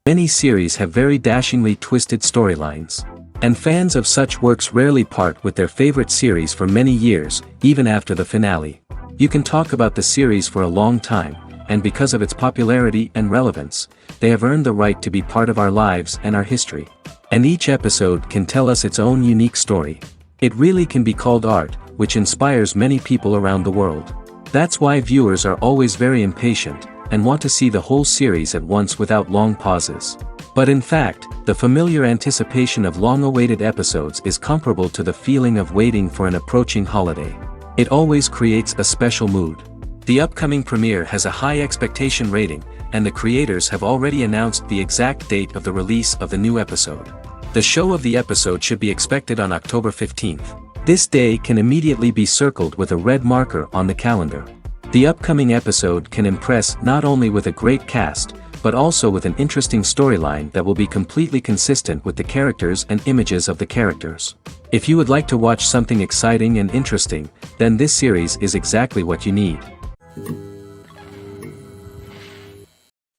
Many series have very dashingly twisted storylines. And fans of such works rarely part with their favorite series for many years, even after the finale. You can talk about the series for a long time, and because of its popularity and relevance, they have earned the right to be part of our lives and our history. And each episode can tell us its own unique story. It really can be called art, which inspires many people around the world. That's why viewers are always very impatient, and want to see the whole series at once without long pauses. But in fact, the familiar anticipation of long-awaited episodes is comparable to the feeling of waiting for an approaching holiday. It always creates a special mood. The upcoming premiere has a high expectation rating, and the creators have already announced the exact date of the release of the new episode. The show of the episode should be expected on October 15th. This day can immediately be circled with a red marker on the calendar. The upcoming episode can impress not only with a great cast, but also with an interesting storyline that will be completely consistent with the characters and images of the characters. If you would like to watch something exciting and interesting, then this series is exactly what you need.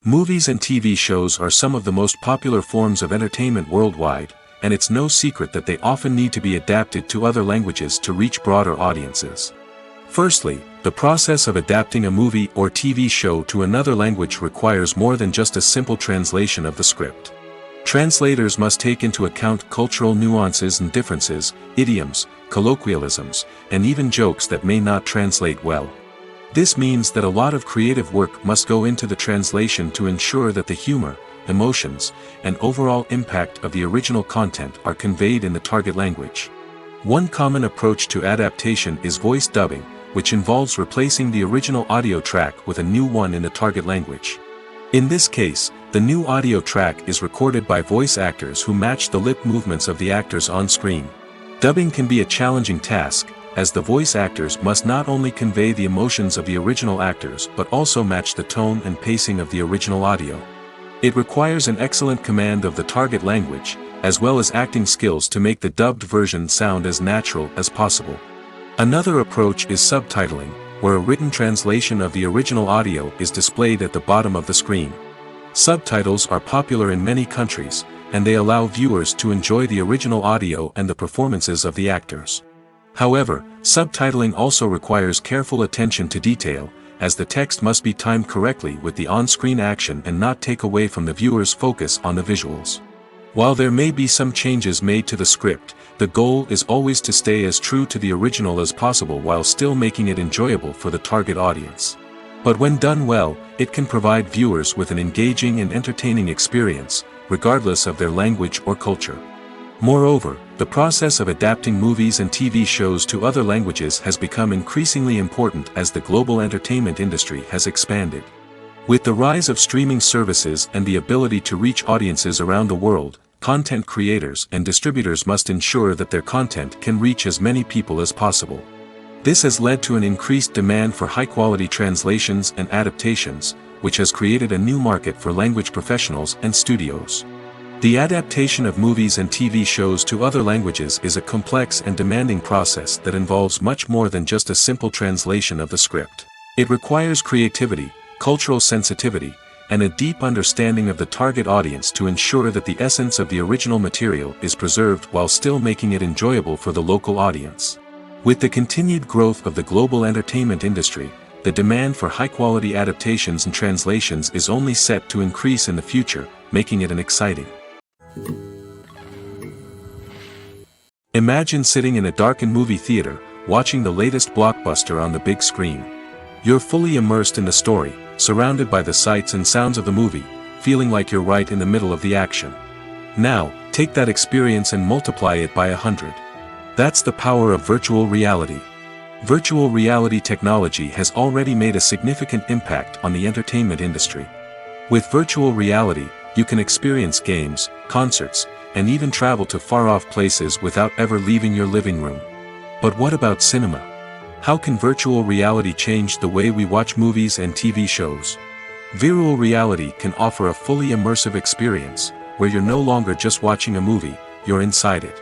Movies and TV shows are some of the most popular forms of entertainment worldwide, and it's no secret that they often need to be adapted to other languages to reach broader audiences. Firstly, the process of adapting a movie or TV show to another language requires more than just a simple translation of the script. Translators must take into account cultural nuances and differences, idioms, colloquialisms, and even jokes that may not translate well. This means that a lot of creative work must go into the translation to ensure that the humor, emotions, and overall impact of the original content are conveyed in the target language. One common approach to adaptation is voice dubbing, which involves replacing the original audio track with a new one in the target language. In this case, the new audio track is recorded by voice actors who match the lip movements of the actors on screen. Dubbing can be a challenging task, as the voice actors must not only convey the emotions of the original actors but also match the tone and pacing of the original audio. It requires an excellent command of the target language, as well as acting skills to make the dubbed version sound as natural as possible. Another approach is subtitling, where a written translation of the original audio is displayed at the bottom of the screen. Subtitles are popular in many countries, and they allow viewers to enjoy the original audio and the performances of the actors. However, subtitling also requires careful attention to detail, as the text must be timed correctly with the on-screen action and not take away from the viewer's focus on the visuals. While there may be some changes made to the script, the goal is always to stay as true to the original as possible while still making it enjoyable for the target audience. But when done well, it can provide viewers with an engaging and entertaining experience, regardless of their language or culture. Moreover, the process of adapting movies and TV shows to other languages has become increasingly important as the global entertainment industry has expanded. With the rise of streaming services and the ability to reach audiences around the world, content creators and distributors must ensure that their content can reach as many people as possible. This has led to an increased demand for high-quality translations and adaptations, which has created a new market for language professionals and studios. The adaptation of movies and TV shows to other languages is a complex and demanding process that involves much more than just a simple translation of the script. It requires creativity, cultural sensitivity, and a deep understanding of the target audience to ensure that the essence of the original material is preserved while still making it enjoyable for the local audience. With the continued growth of the global entertainment industry, the demand for high-quality adaptations and translations is only set to increase in the future, making it an exciting. Imagine sitting in a darkened movie theater, watching the latest blockbuster on the big screen. You're fully immersed in the story, surrounded by the sights and sounds of the movie, feeling like you're right in the middle of the action. Now, take that experience and multiply it by 100. That's the power of virtual reality. Virtual reality technology has already made a significant impact on the entertainment industry. With virtual reality, you can experience games, concerts, and even travel to far-off places without ever leaving your living room. But what about cinema? How can virtual reality change the way we watch movies and TV shows? Virtual reality can offer a fully immersive experience, where you're no longer just watching a movie, you're inside it.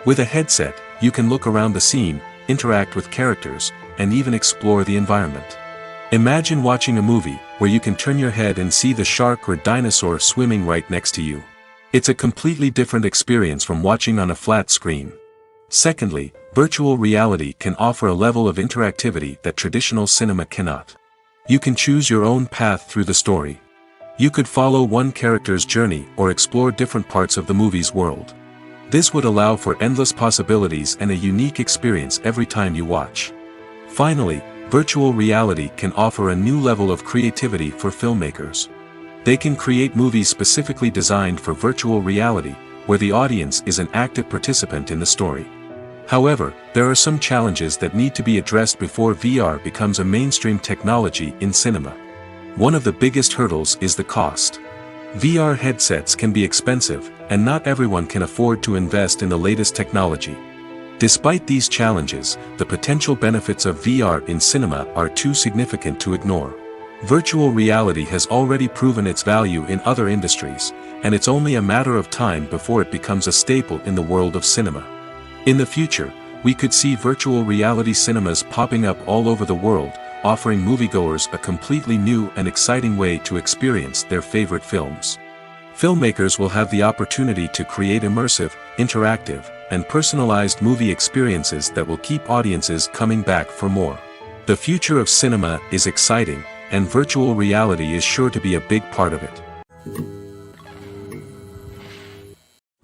With a headset, you can look around the scene, interact with characters, and even explore the environment. Imagine watching a movie, where you can turn your head and see the shark or dinosaur swimming right next to you. It's a completely different experience from watching on a flat screen. Secondly, virtual reality can offer a level of interactivity that traditional cinema cannot. You can choose your own path through the story. You could follow one character's journey or explore different parts of the movie's world. This would allow for endless possibilities and a unique experience every time you watch. Finally, virtual reality can offer a new level of creativity for filmmakers. They can create movies specifically designed for virtual reality, where the audience is an active participant in the story. However, there are some challenges that need to be addressed before VR becomes a mainstream technology in cinema. One of the biggest hurdles is the cost. VR headsets can be expensive, and not everyone can afford to invest in the latest technology. Despite these challenges, the potential benefits of VR in cinema are too significant to ignore. Virtual reality has already proven its value in other industries, and it's only a matter of time before it becomes a staple in the world of cinema. In the future, we could see virtual reality cinemas popping up all over the world, offering moviegoers a completely new and exciting way to experience their favorite films. Filmmakers will have the opportunity to create immersive, interactive, and personalized movie experiences that will keep audiences coming back for more. The future of cinema is exciting, and virtual reality is sure to be a big part of it.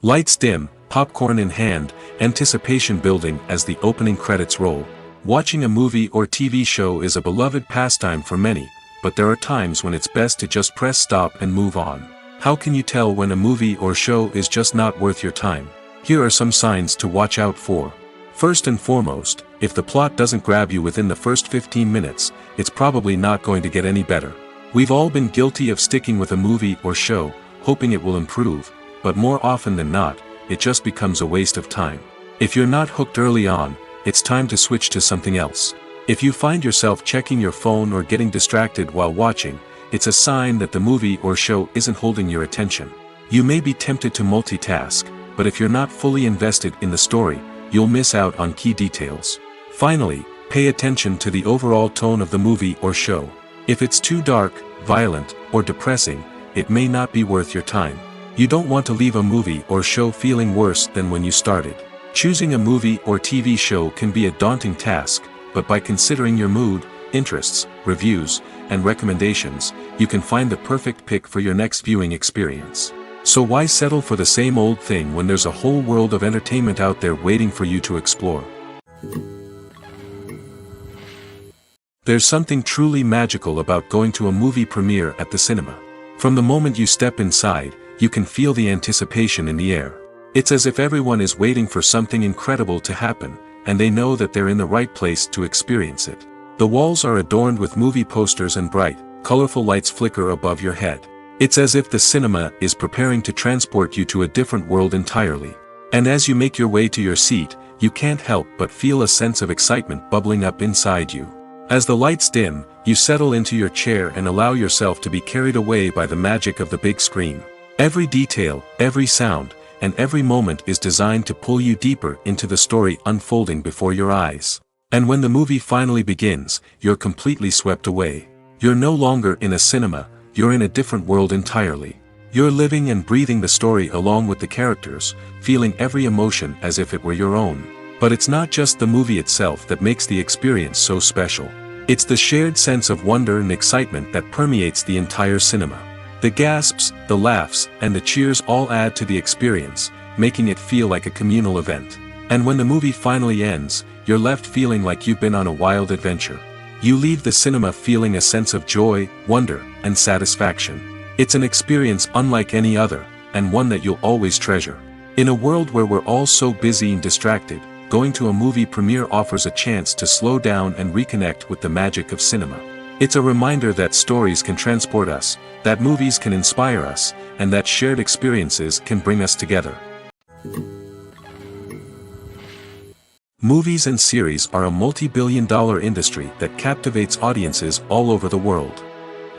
Lights dim, popcorn in hand, anticipation building as the opening credits roll. Watching a movie or TV show is a beloved pastime for many, but there are times when it's best to just press stop and move on. How can you tell when a movie or show is just not worth your time? Here are some signs to watch out for. First and foremost, if the plot doesn't grab you within the first 15 minutes, it's probably not going to get any better. We've all been guilty of sticking with a movie or show, hoping it will improve, but more often than not, it just becomes a waste of time. If you're not hooked early on, it's time to switch to something else. If you find yourself checking your phone or getting distracted while watching, it's a sign that the movie or show isn't holding your attention. You may be tempted to multitask, but if you're not fully invested in the story, you'll miss out on key details. Finally, pay attention to the overall tone of the movie or show. If it's too dark, violent, or depressing, it may not be worth your time. You don't want to leave a movie or show feeling worse than when you started. Choosing a movie or TV show can be a daunting task, but by considering your mood, interests, reviews, and recommendations, you can find the perfect pick for your next viewing experience. So why settle for the same old thing when there's a whole world of entertainment out there waiting for you to explore? There's something truly magical about going to a movie premiere at the cinema. From the moment you step inside, you can feel the anticipation in the air. It's as if everyone is waiting for something incredible to happen, and they know that they're in the right place to experience it. The walls are adorned with movie posters and bright, colorful lights flicker above your head. It's as if the cinema is preparing to transport you to a different world entirely. And as you make your way to your seat, you can't help but feel a sense of excitement bubbling up inside you. As the lights dim, you settle into your chair and allow yourself to be carried away by the magic of the big screen. Every detail, every sound, and every moment is designed to pull you deeper into the story unfolding before your eyes. And when the movie finally begins, you're completely swept away. You're no longer in a cinema, you're in a different world entirely. You're living and breathing the story along with the characters, feeling every emotion as if it were your own. But it's not just the movie itself that makes the experience so special. It's the shared sense of wonder and excitement that permeates the entire cinema. The gasps, the laughs, and the cheers all add to the experience, making it feel like a communal event. And when the movie finally ends, you're left feeling like you've been on a wild adventure. You leave the cinema feeling a sense of joy, wonder, and satisfaction. It's an experience unlike any other, and one that you'll always treasure. In a world where we're all so busy and distracted, going to a movie premiere offers a chance to slow down and reconnect with the magic of cinema. It's a reminder that stories can transport us, that movies can inspire us, and that shared experiences can bring us together. Movies and series are a multi-billion-dollar industry that captivates audiences all over the world.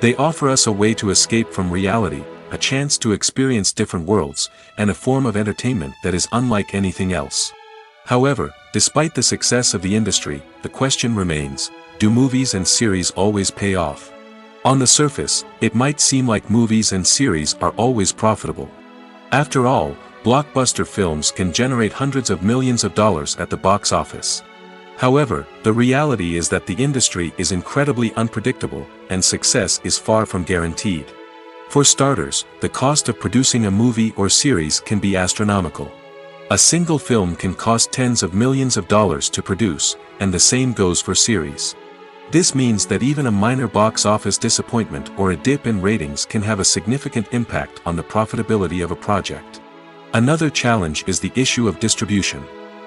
They offer us a way to escape from reality, a chance to experience different worlds, and a form of entertainment that is unlike anything else. However, despite the success of the industry, the question remains, do movies and series always pay off? On the surface, it might seem like movies and series are always profitable. After all, blockbuster films can generate hundreds of millions of dollars at the box office. However, the reality is that the industry is incredibly unpredictable, and success is far from guaranteed. For starters, the cost of producing a movie or series can be astronomical. A single film can cost tens of millions of dollars to produce, and the same goes for series. This means that even a minor box office disappointment or a dip in ratings can have a significant impact on the profitability of a project. Another challenge is the issue of distribution.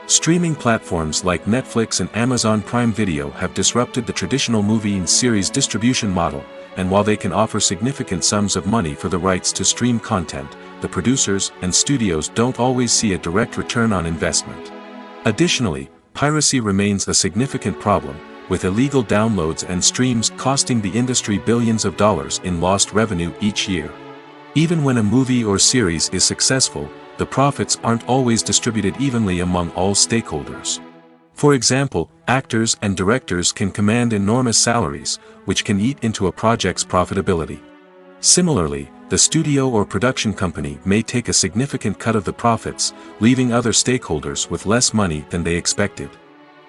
Streaming platforms like Netflix and Amazon Prime Video have disrupted the traditional movie and series distribution model, and while they can offer significant sums of money for the rights to stream content, the producers and studios don't always see a direct return on investment. Additionally, piracy remains a significant problem, with illegal downloads and streams costing the industry billions of dollars in lost revenue each year. Even when a movie or series is successful, the profits aren't always distributed evenly among all stakeholders. For example, actors and directors can command enormous salaries, which can eat into a project's profitability. Similarly, the studio or production company may take a significant cut of the profits, leaving other stakeholders with less money than they expected.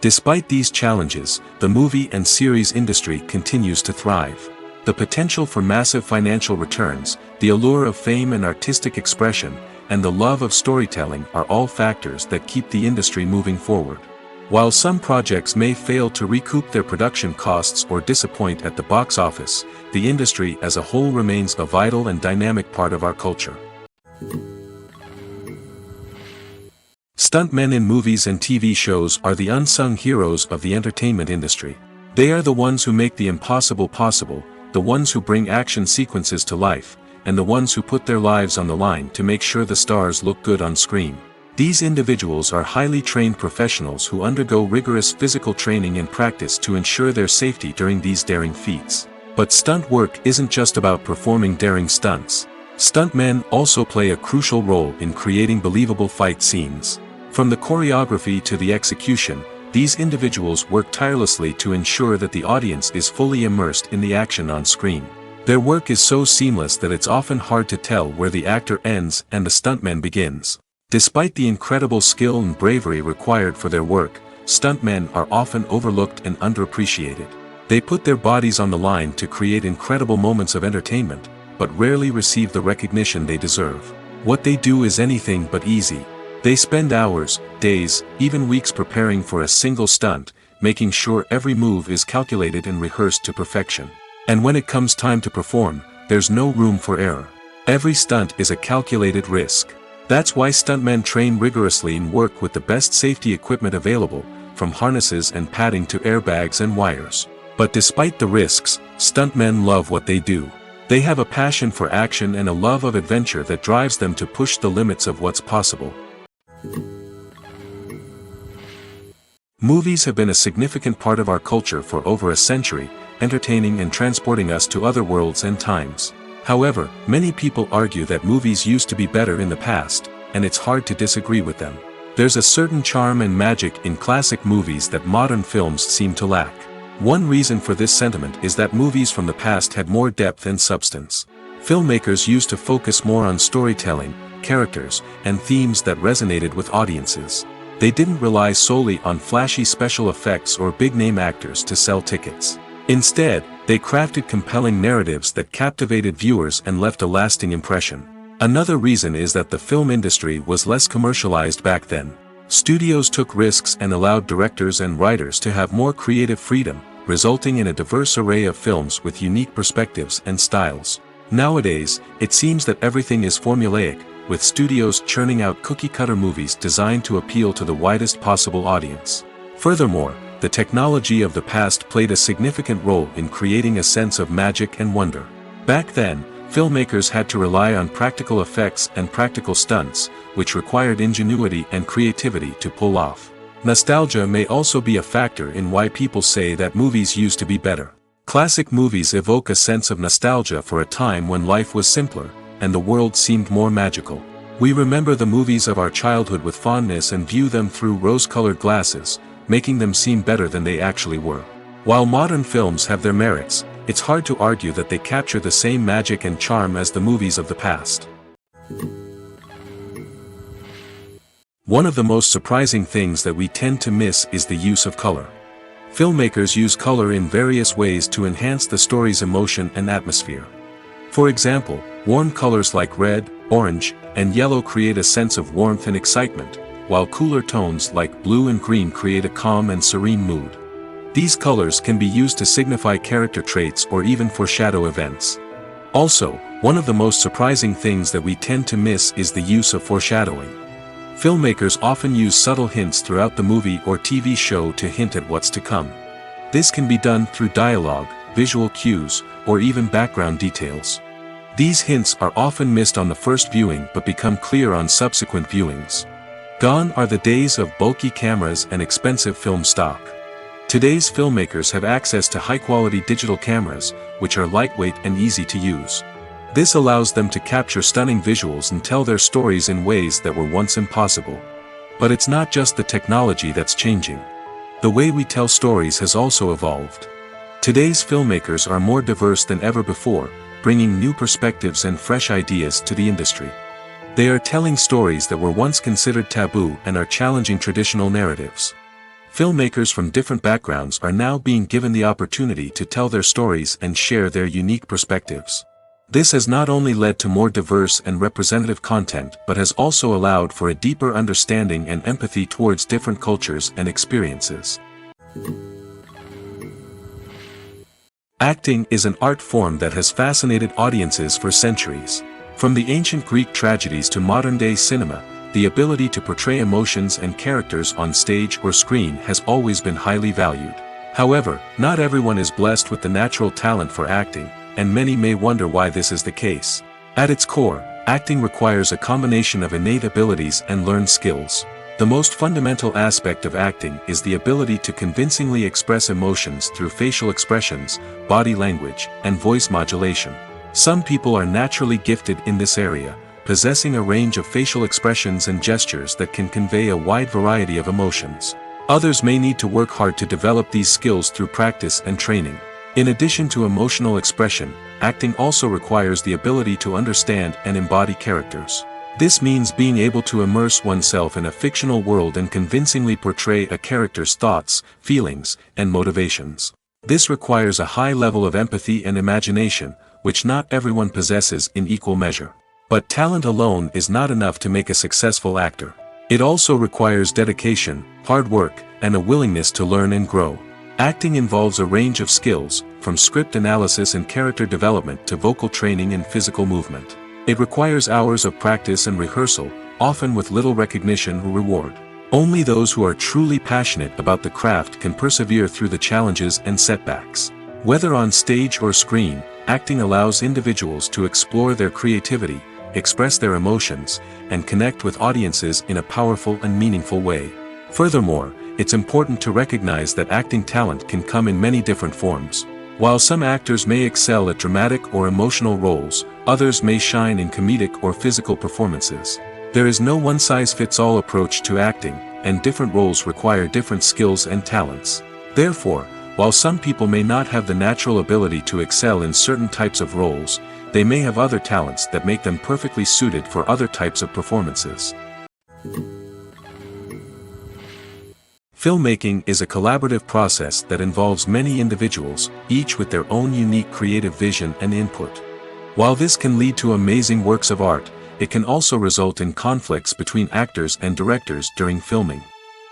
Despite these challenges, the movie and series industry continues to thrive. The potential for massive financial returns, the allure of fame and artistic expression, and the love of storytelling are all factors that keep the industry moving forward. While some projects may fail to recoup their production costs or disappoint at the box office, the industry as a whole remains a vital and dynamic part of our culture. Stuntmen in movies and TV shows are the unsung heroes of the entertainment industry. They are the ones who make the impossible possible, the ones who bring action sequences to life, and the ones who put their lives on the line to make sure the stars look good on screen. These individuals are highly trained professionals who undergo rigorous physical training and practice to ensure their safety during these daring feats. But stunt work isn't just about performing daring stunts. Stuntmen also play a crucial role in creating believable fight scenes. From the choreography to the execution, these individuals work tirelessly to ensure that the audience is fully immersed in the action on screen. Their work is so seamless that it's often hard to tell where the actor ends and the stuntman begins. Despite the incredible skill and bravery required for their work, stuntmen are often overlooked and underappreciated. They put their bodies on the line to create incredible moments of entertainment, but rarely receive the recognition they deserve. What they do is anything but easy. They spend hours, days, even weeks preparing for a single stunt, making sure every move is calculated and rehearsed to perfection. And when it comes time to perform, there's no room for error. Every stunt is a calculated risk. That's why stuntmen train rigorously and work with the best safety equipment available, from harnesses and padding to airbags and wires. But despite the risks, stuntmen love what they do. They have a passion for action and a love of adventure that drives them to push the limits of what's possible. Movies have been a significant part of our culture for over a century, entertaining and transporting us to other worlds and times. However, many people argue that movies used to be better in the past, and it's hard to disagree with them. There's a certain charm and magic in classic movies that modern films seem to lack. One reason for this sentiment is that movies from the past had more depth and substance. Filmmakers used to focus more on storytelling, characters, and themes that resonated with audiences. They didn't rely solely on flashy special effects or big-name actors to sell tickets. Instead, they crafted compelling narratives that captivated viewers and left a lasting impression. Another reason is that the film industry was less commercialized back then. Studios took risks and allowed directors and writers to have more creative freedom, resulting in a diverse array of films with unique perspectives and styles. Nowadays, it seems that everything is formulaic, with studios churning out cookie-cutter movies designed to appeal to the widest possible audience. Furthermore, the technology of the past played a significant role in creating a sense of magic and wonder. Back then, filmmakers had to rely on practical effects and practical stunts, which required ingenuity and creativity to pull off. Nostalgia may also be a factor in why people say that movies used to be better. Classic movies evoke a sense of nostalgia for a time when life was simpler, and the world seemed more magical. We remember the movies of our childhood with fondness and view them through rose-colored glasses, making them seem better than they actually were. While modern films have their merits, it's hard to argue that they capture the same magic and charm as the movies of the past. One of the most surprising things that we tend to miss is the use of color. Filmmakers use color in various ways to enhance the story's emotion and atmosphere. For example, warm colors like red, orange, and yellow create a sense of warmth and excitement, while cooler tones like blue and green create a calm and serene mood. These colors can be used to signify character traits or even foreshadow events. Also, one of the most surprising things that we tend to miss is the use of foreshadowing. Filmmakers often use subtle hints throughout the movie or TV show to hint at what's to come. This can be done through dialogue, visual cues, or even background details. These hints are often missed on the first viewing but become clear on subsequent viewings. Gone are the days of bulky cameras and expensive film stock. Today's filmmakers have access to high-quality digital cameras, which are lightweight and easy to use. This allows them to capture stunning visuals and tell their stories in ways that were once impossible. But it's not just the technology that's changing. The way we tell stories has also evolved. Today's filmmakers are more diverse than ever before, bringing new perspectives and fresh ideas to the industry. They are telling stories that were once considered taboo and are challenging traditional narratives. Filmmakers from different backgrounds are now being given the opportunity to tell their stories and share their unique perspectives. This has not only led to more diverse and representative content but has also allowed for a deeper understanding and empathy towards different cultures and experiences. Acting is an art form that has fascinated audiences for centuries. From the ancient Greek tragedies to modern-day cinema, the ability to portray emotions and characters on stage or screen has always been highly valued. However, not everyone is blessed with the natural talent for acting, and many may wonder why this is the case. At its core, acting requires a combination of innate abilities and learned skills. The most fundamental aspect of acting is the ability to convincingly express emotions through facial expressions, body language, and voice modulation. Some people are naturally gifted in this area, possessing a range of facial expressions and gestures that can convey a wide variety of emotions. Others may need to work hard to develop these skills through practice and training. In addition to emotional expression, acting also requires the ability to understand and embody characters. This means being able to immerse oneself in a fictional world and convincingly portray a character's thoughts, feelings, and motivations. This requires a high level of empathy and imagination, which not everyone possesses in equal measure. But talent alone is not enough to make a successful actor. It also requires dedication, hard work, and a willingness to learn and grow. Acting involves a range of skills, from script analysis and character development to vocal training and physical movement. It requires hours of practice and rehearsal, often with little recognition or reward. Only those who are truly passionate about the craft can persevere through the challenges and setbacks. Whether on stage or screen, acting allows individuals to explore their creativity, express their emotions, and connect with audiences in a powerful and meaningful way. Furthermore, it's important to recognize that acting talent can come in many different forms. While some actors may excel at dramatic or emotional roles, others may shine in comedic or physical performances. There is no one-size-fits-all approach to acting, and different roles require different skills and talents. Therefore, while some people may not have the natural ability to excel in certain types of roles, they may have other talents that make them perfectly suited for other types of performances. Filmmaking is a collaborative process that involves many individuals, each with their own unique creative vision and input. While this can lead to amazing works of art, it can also result in conflicts between actors and directors during filming.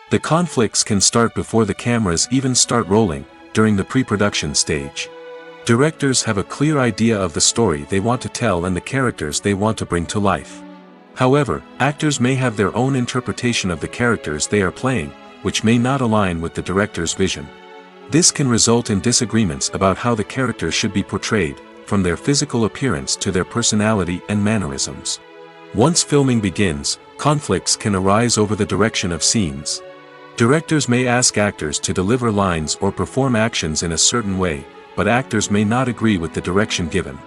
The conflicts can start before the cameras even start rolling, during the pre-production stage. Directors have a clear idea of the story they want to tell and the characters they want to bring to life. However, actors may have their own interpretation of the characters they are playing, which may not align with the director's vision. This can result in disagreements about how the characters should be portrayed, from their physical appearance to their personality and mannerisms. Once filming begins, conflicts can arise over the direction of scenes. Directors may ask actors to deliver lines or perform actions in a certain way, but actors may not agree with the direction given.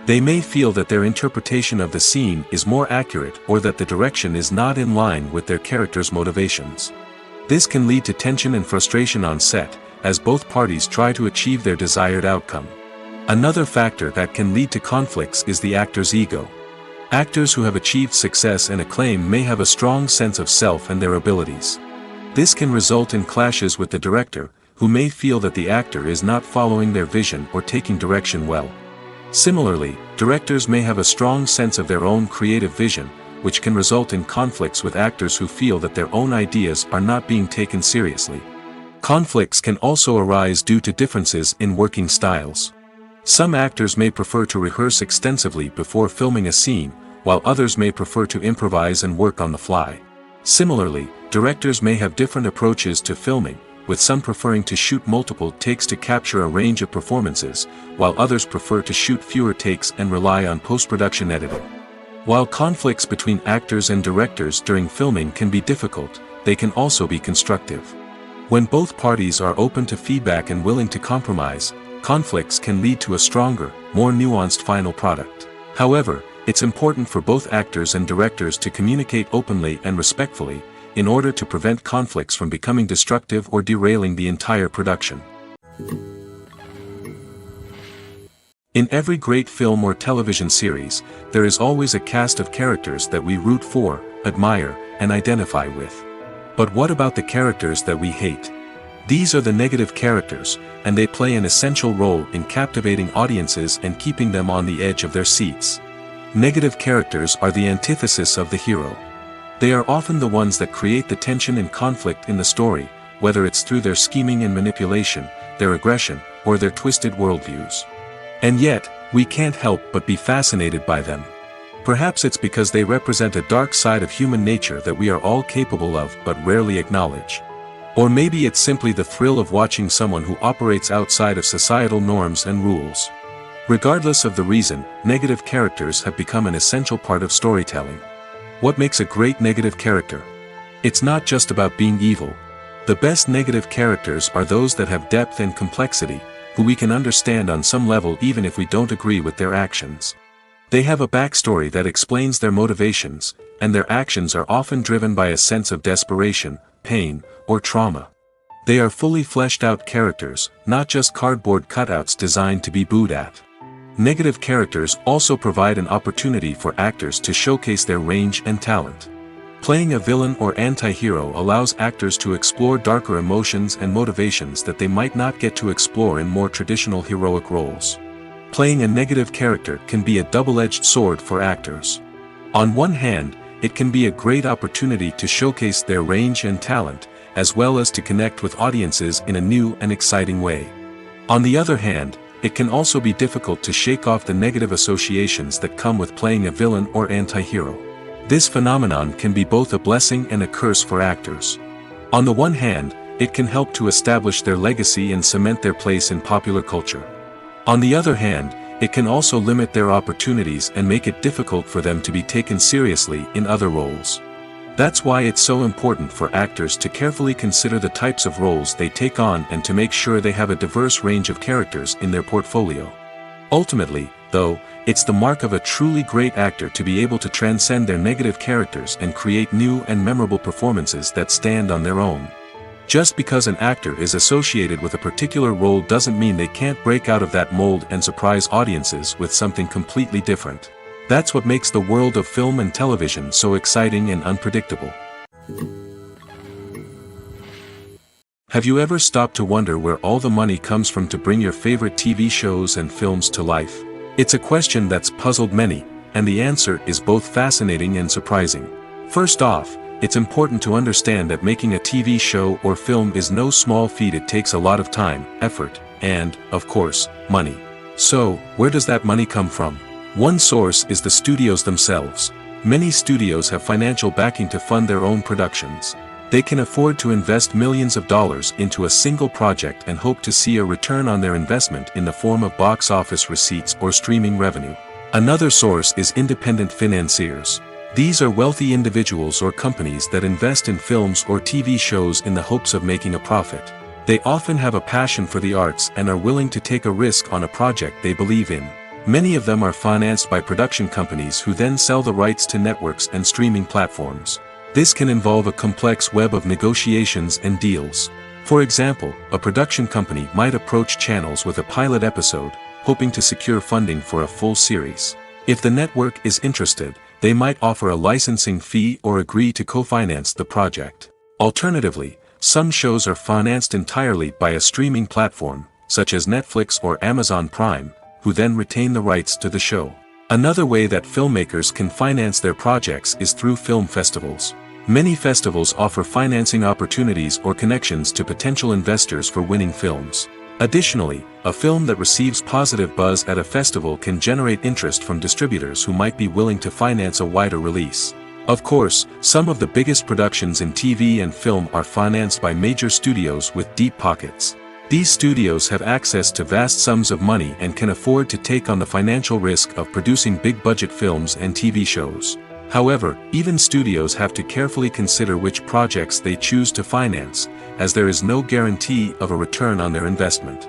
They may feel that their interpretation of the scene is more accurate or that the direction is not in line with their character's motivations. This can lead to tension and frustration on set, as both parties try to achieve their desired outcome. Another factor that can lead to conflicts is the actor's ego. Actors who have achieved success and acclaim may have a strong sense of self and their abilities. This can result in clashes with the director, who may feel that the actor is not following their vision or taking direction well. Similarly, directors may have a strong sense of their own creative vision, which can result in conflicts with actors who feel that their own ideas are not being taken seriously. Conflicts can also arise due to differences in working styles. Some actors may prefer to rehearse extensively before filming a scene, while others may prefer to improvise and work on the fly. Similarly, directors may have different approaches to filming, with some preferring to shoot multiple takes to capture a range of performances, while others prefer to shoot fewer takes and rely on post-production editing. While conflicts between actors and directors during filming can be difficult, they can also be constructive. When both parties are open to feedback and willing to compromise, conflicts can lead to a stronger, more nuanced final product. However, it's important for both actors and directors to communicate openly and respectfully, in order to prevent conflicts from becoming destructive or derailing the entire production. In every great film or television series, there is always a cast of characters that we root for, admire, and identify with. But what about the characters that we hate? These are the negative characters, and they play an essential role in captivating audiences and keeping them on the edge of their seats. Negative characters are the antithesis of the hero. They are often the ones that create the tension and conflict in the story, whether it's through their scheming and manipulation, their aggression, or their twisted worldviews. And yet, we can't help but be fascinated by them. Perhaps it's because they represent a dark side of human nature that we are all capable of but rarely acknowledge. Or maybe it's simply the thrill of watching someone who operates outside of societal norms and rules. Regardless of the reason, negative characters have become an essential part of storytelling. What makes a great negative character? It's not just about being evil. The best negative characters are those that have depth and complexity, who we can understand on some level even if we don't agree with their actions. They have a backstory that explains their motivations, and their actions are often driven by a sense of desperation, pain, or trauma. They are fully fleshed out characters, not just cardboard cutouts designed to be booed at. Negative characters also provide an opportunity for actors to showcase their range and talent. Playing a villain or anti-hero allows actors to explore darker emotions and motivations that they might not get to explore in more traditional heroic roles. Playing a negative character can be a double-edged sword for actors. On one hand, it can be a great opportunity to showcase their range and talent, as well as to connect with audiences in a new and exciting way. On the other hand, it can also be difficult to shake off the negative associations that come with playing a villain or anti-hero. This phenomenon can be both a blessing and a curse for actors. On the one hand, it can help to establish their legacy and cement their place in popular culture. On the other hand, it can also limit their opportunities and make it difficult for them to be taken seriously in other roles. That's why it's so important for actors to carefully consider the types of roles they take on and to make sure they have a diverse range of characters in their portfolio. Ultimately, though, it's the mark of a truly great actor to be able to transcend their negative characters and create new and memorable performances that stand on their own. Just because an actor is associated with a particular role doesn't mean they can't break out of that mold and surprise audiences with something completely different. That's what makes the world of film and television so exciting and unpredictable. Have you ever stopped to wonder where all the money comes from to bring your favorite TV shows and films to life? It's a question that's puzzled many, and the answer is both fascinating and surprising. First off, it's important to understand that making a TV show or film is no small feat. It takes a lot of time, effort, and, of course, money. So, where does that money come from? One source is the studios themselves. Many studios have financial backing to fund their own productions. They can afford to invest millions of dollars into a single project and hope to see a return on their investment in the form of box office receipts or streaming revenue. Another source is independent financiers. These are wealthy individuals or companies that invest in films or TV shows in the hopes of making a profit. They often have a passion for the arts and are willing to take a risk on a project they believe in. Many of them are financed by production companies who then sell the rights to networks and streaming platforms. This can involve a complex web of negotiations and deals. For example, a production company might approach channels with a pilot episode, hoping to secure funding for a full series. If the network is interested, they might offer a licensing fee or agree to co-finance the project. Alternatively, some shows are financed entirely by a streaming platform, such as Netflix or Amazon Prime, who then retain the rights to the show. Another way that filmmakers can finance their projects is through film festivals. Many festivals offer financing opportunities or connections to potential investors for winning films. Additionally, a film that receives positive buzz at a festival can generate interest from distributors who might be willing to finance a wider release. Of course, some of the biggest productions in TV and film are financed by major studios with deep pockets. These studios have access to vast sums of money and can afford to take on the financial risk of producing big-budget films and TV shows. However, even studios have to carefully consider which projects they choose to finance, as there is no guarantee of a return on their investment.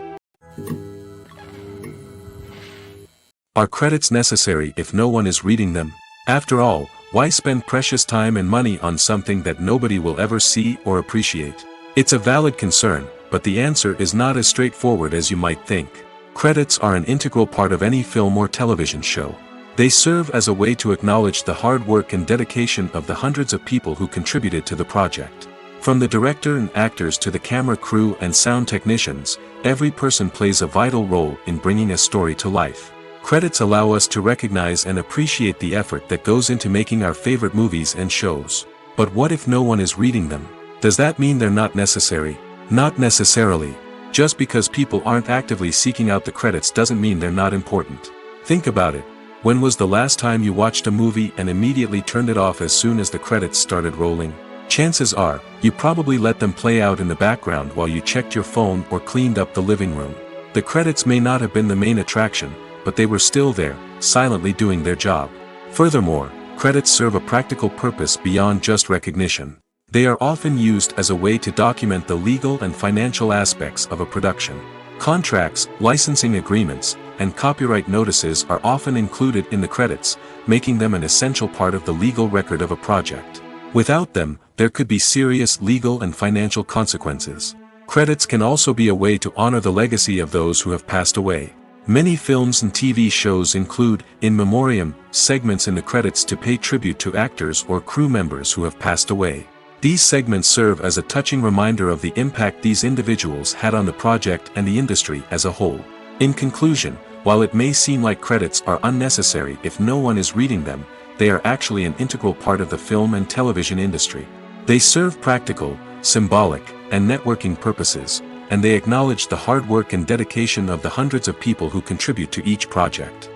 Are credits necessary if no one is reading them? After all, why spend precious time and money on something that nobody will ever see or appreciate? It's a valid concern, but the answer is not as straightforward as you might think. Credits are an integral part of any film or television show. They serve as a way to acknowledge the hard work and dedication of the hundreds of people who contributed to the project. From the director and actors to the camera crew and sound technicians, every person plays a vital role in bringing a story to life. Credits allow us to recognize and appreciate the effort that goes into making our favorite movies and shows. But what if no one is reading them? Does that mean they're not necessary? Not necessarily. Just because people aren't actively seeking out the credits doesn't mean they're not important. Think about it. When was the last time you watched a movie and immediately turned it off as soon as the credits started rolling? Chances are, you probably let them play out in the background while you checked your phone or cleaned up the living room. The credits may not have been the main attraction, but they were still there, silently doing their job. Furthermore, credits serve a practical purpose beyond just recognition. They are often used as a way to document the legal and financial aspects of a production. Contracts, licensing agreements, and copyright notices are often included in the credits, making them an essential part of the legal record of a project. Without them, there could be serious legal and financial consequences. Credits can also be a way to honor the legacy of those who have passed away. Many films and TV shows include, in memoriam, segments in the credits to pay tribute to actors or crew members who have passed away. These segments serve as a touching reminder of the impact these individuals had on the project and the industry as a whole. In conclusion, while it may seem like credits are unnecessary if no one is reading them, they are actually an integral part of the film and television industry. They serve practical, symbolic, and networking purposes, and they acknowledge the hard work and dedication of the hundreds of people who contribute to each project.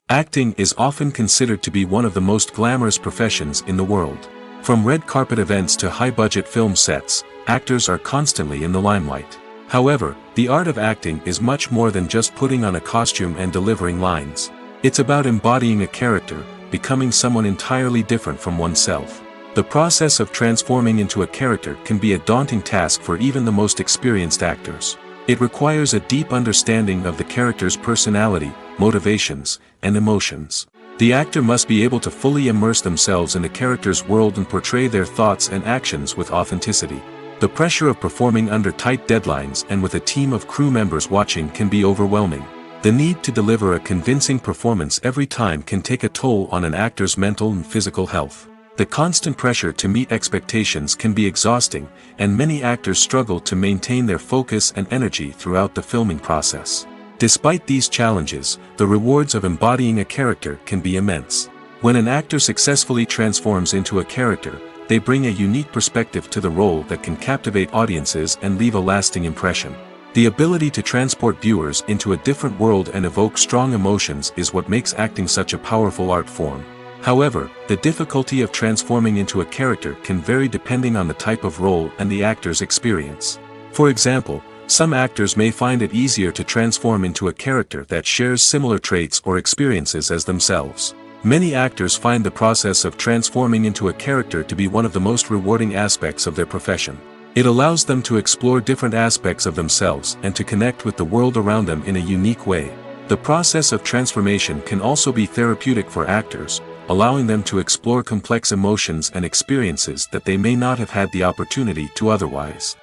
Acting is often considered to be one of the most glamorous professions in the world. From red carpet events to high-budget film sets, actors are constantly in the limelight. However, the art of acting is much more than just putting on a costume and delivering lines. It's about embodying a character, becoming someone entirely different from oneself. The process of transforming into a character can be a daunting task for even the most experienced actors. It requires a deep understanding of the character's personality, motivations, and emotions. The actor must be able to fully immerse themselves in the character's world and portray their thoughts and actions with authenticity. The pressure of performing under tight deadlines and with a team of crew members watching can be overwhelming. The need to deliver a convincing performance every time can take a toll on an actor's mental and physical health. The constant pressure to meet expectations can be exhausting, and many actors struggle to maintain their focus and energy throughout the filming process. Despite these challenges, the rewards of embodying a character can be immense. When an actor successfully transforms into a character, they bring a unique perspective to the role that can captivate audiences and leave a lasting impression. The ability to transport viewers into a different world and evoke strong emotions is what makes acting such a powerful art form. However, the difficulty of transforming into a character can vary depending on the type of role and the actor's experience. For example, some actors may find it easier to transform into a character that shares similar traits or experiences as themselves. Many actors find the process of transforming into a character to be one of the most rewarding aspects of their profession. It allows them to explore different aspects of themselves and to connect with the world around them in a unique way. The process of transformation can also be therapeutic for actors, allowing them to explore complex emotions and experiences that they may not have had the opportunity to otherwise.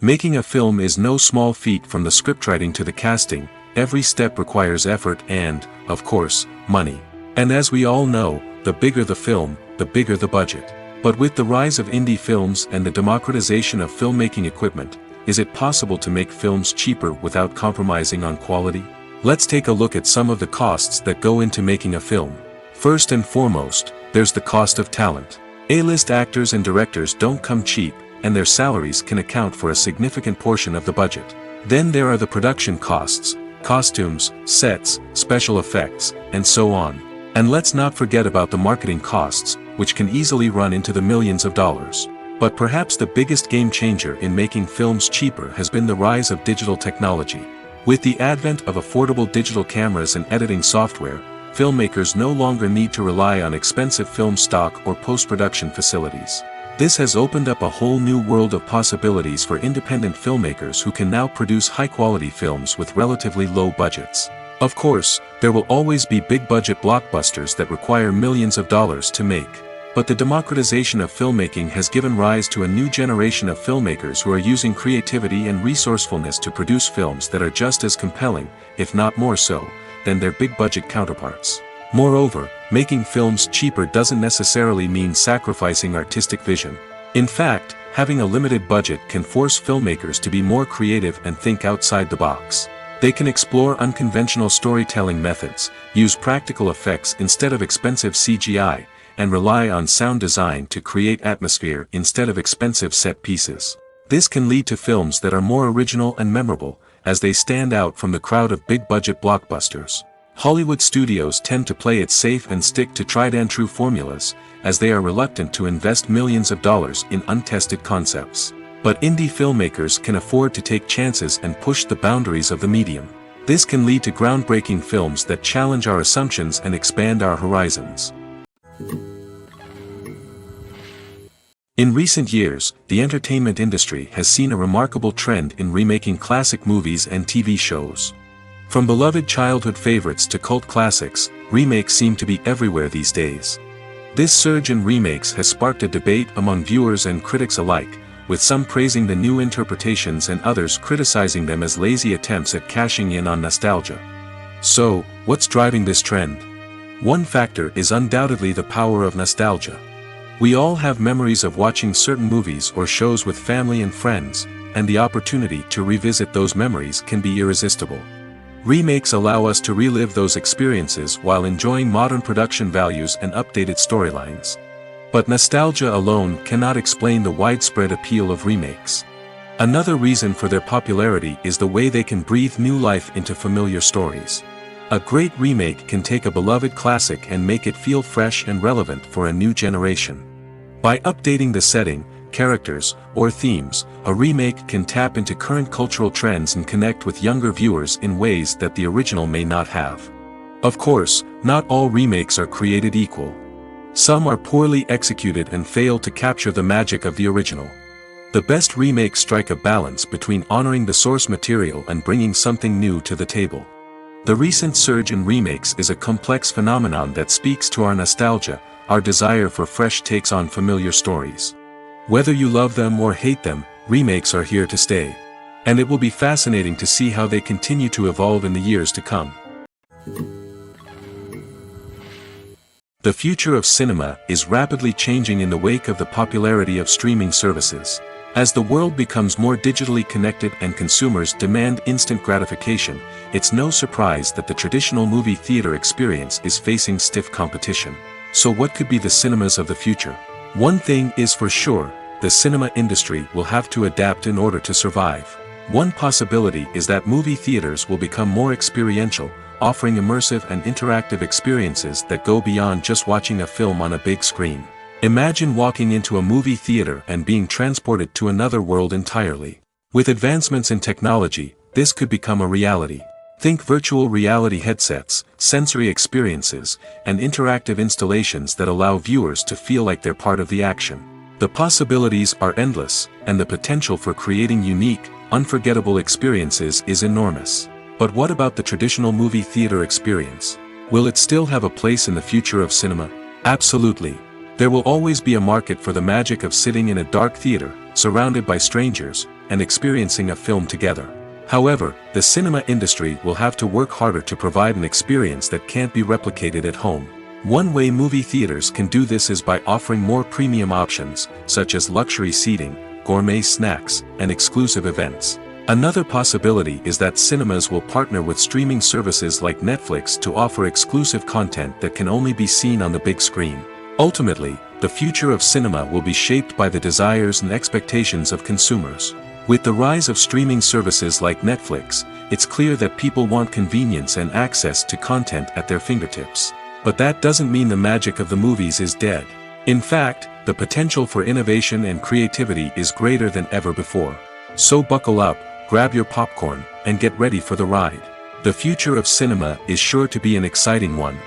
Making a film is no small feat. From the scriptwriting to the casting, every step requires effort and, of course, money. And as we all know, the bigger the film, the bigger the budget. But with the rise of indie films and the democratization of filmmaking equipment, is it possible to make films cheaper without compromising on quality? Let's take a look at some of the costs that go into making a film. First and foremost, there's the cost of talent. A-list actors and directors don't come cheap, and their salaries can account for a significant portion of the budget. Then there are the production costs, costumes, sets, special effects, and so on. And let's not forget about the marketing costs, which can easily run into the millions of dollars. But perhaps the biggest game changer in making films cheaper has been the rise of digital technology. With the advent of affordable digital cameras and editing software, filmmakers no longer need to rely on expensive film stock or post-production facilities. This has opened up a whole new world of possibilities for independent filmmakers who can now produce high-quality films with relatively low budgets. Of course, there will always be big-budget blockbusters that require millions of dollars to make. But the democratization of filmmaking has given rise to a new generation of filmmakers who are using creativity and resourcefulness to produce films that are just as compelling, if not more so, than their big-budget counterparts. Moreover, making films cheaper doesn't necessarily mean sacrificing artistic vision. In fact, having a limited budget can force filmmakers to be more creative and think outside the box. They can explore unconventional storytelling methods, use practical effects instead of expensive CGI, and rely on sound design to create atmosphere instead of expensive set pieces. This can lead to films that are more original and memorable, as they stand out from the crowd of big-budget blockbusters. Hollywood studios tend to play it safe and stick to tried-and-true formulas, as they are reluctant to invest millions of dollars in untested concepts. But indie filmmakers can afford to take chances and push the boundaries of the medium. This can lead to groundbreaking films that challenge our assumptions and expand our horizons. In recent years, the entertainment industry has seen a remarkable trend in remaking classic movies and TV shows. From beloved childhood favorites to cult classics, remakes seem to be everywhere these days. This surge in remakes has sparked a debate among viewers and critics alike, with some praising the new interpretations and others criticizing them as lazy attempts at cashing in on nostalgia. So, what's driving this trend? One factor is undoubtedly the power of nostalgia. We all have memories of watching certain movies or shows with family and friends, and the opportunity to revisit those memories can be irresistible. Remakes allow us to relive those experiences while enjoying modern production values and updated storylines. But nostalgia alone cannot explain the widespread appeal of remakes. Another reason for their popularity is the way they can breathe new life into familiar stories. A great remake can take a beloved classic and make it feel fresh and relevant for a new generation. By updating the setting, characters, or themes, a remake can tap into current cultural trends and connect with younger viewers in ways that the original may not have. Of course, not all remakes are created equal. Some are poorly executed and fail to capture the magic of the original. The best remakes strike a balance between honoring the source material and bringing something new to the table. The recent surge in remakes is a complex phenomenon that speaks to our nostalgia, our desire for fresh takes on familiar stories. Whether you love them or hate them, remakes are here to stay. And it will be fascinating to see how they continue to evolve in the years to come. The future of cinema is rapidly changing in the wake of the popularity of streaming services. As the world becomes more digitally connected and consumers demand instant gratification, it's no surprise that the traditional movie theater experience is facing stiff competition. So what could be the cinemas of the future? One thing is for sure, the cinema industry will have to adapt in order to survive. One possibility is that movie theaters will become more experiential, offering immersive and interactive experiences that go beyond just watching a film on a big screen. Imagine walking into a movie theater and being transported to another world entirely. With advancements in technology, this could become a reality. Think virtual reality headsets, sensory experiences, and interactive installations that allow viewers to feel like they're part of the action. The possibilities are endless, and the potential for creating unique, unforgettable experiences is enormous. But what about the traditional movie theater experience? Will it still have a place in the future of cinema? Absolutely. There will always be a market for the magic of sitting in a dark theater, surrounded by strangers, and experiencing a film together. However, the cinema industry will have to work harder to provide an experience that can't be replicated at home. One way movie theaters can do this is by offering more premium options, such as luxury seating, gourmet snacks, and exclusive events. Another possibility is that cinemas will partner with streaming services like Netflix to offer exclusive content that can only be seen on the big screen. Ultimately, the future of cinema will be shaped by the desires and expectations of consumers. With the rise of streaming services like Netflix, it's clear that people want convenience and access to content at their fingertips. But that doesn't mean the magic of the movies is dead. In fact, the potential for innovation and creativity is greater than ever before. So buckle up, grab your popcorn, and get ready for the ride. The future of cinema is sure to be an exciting one.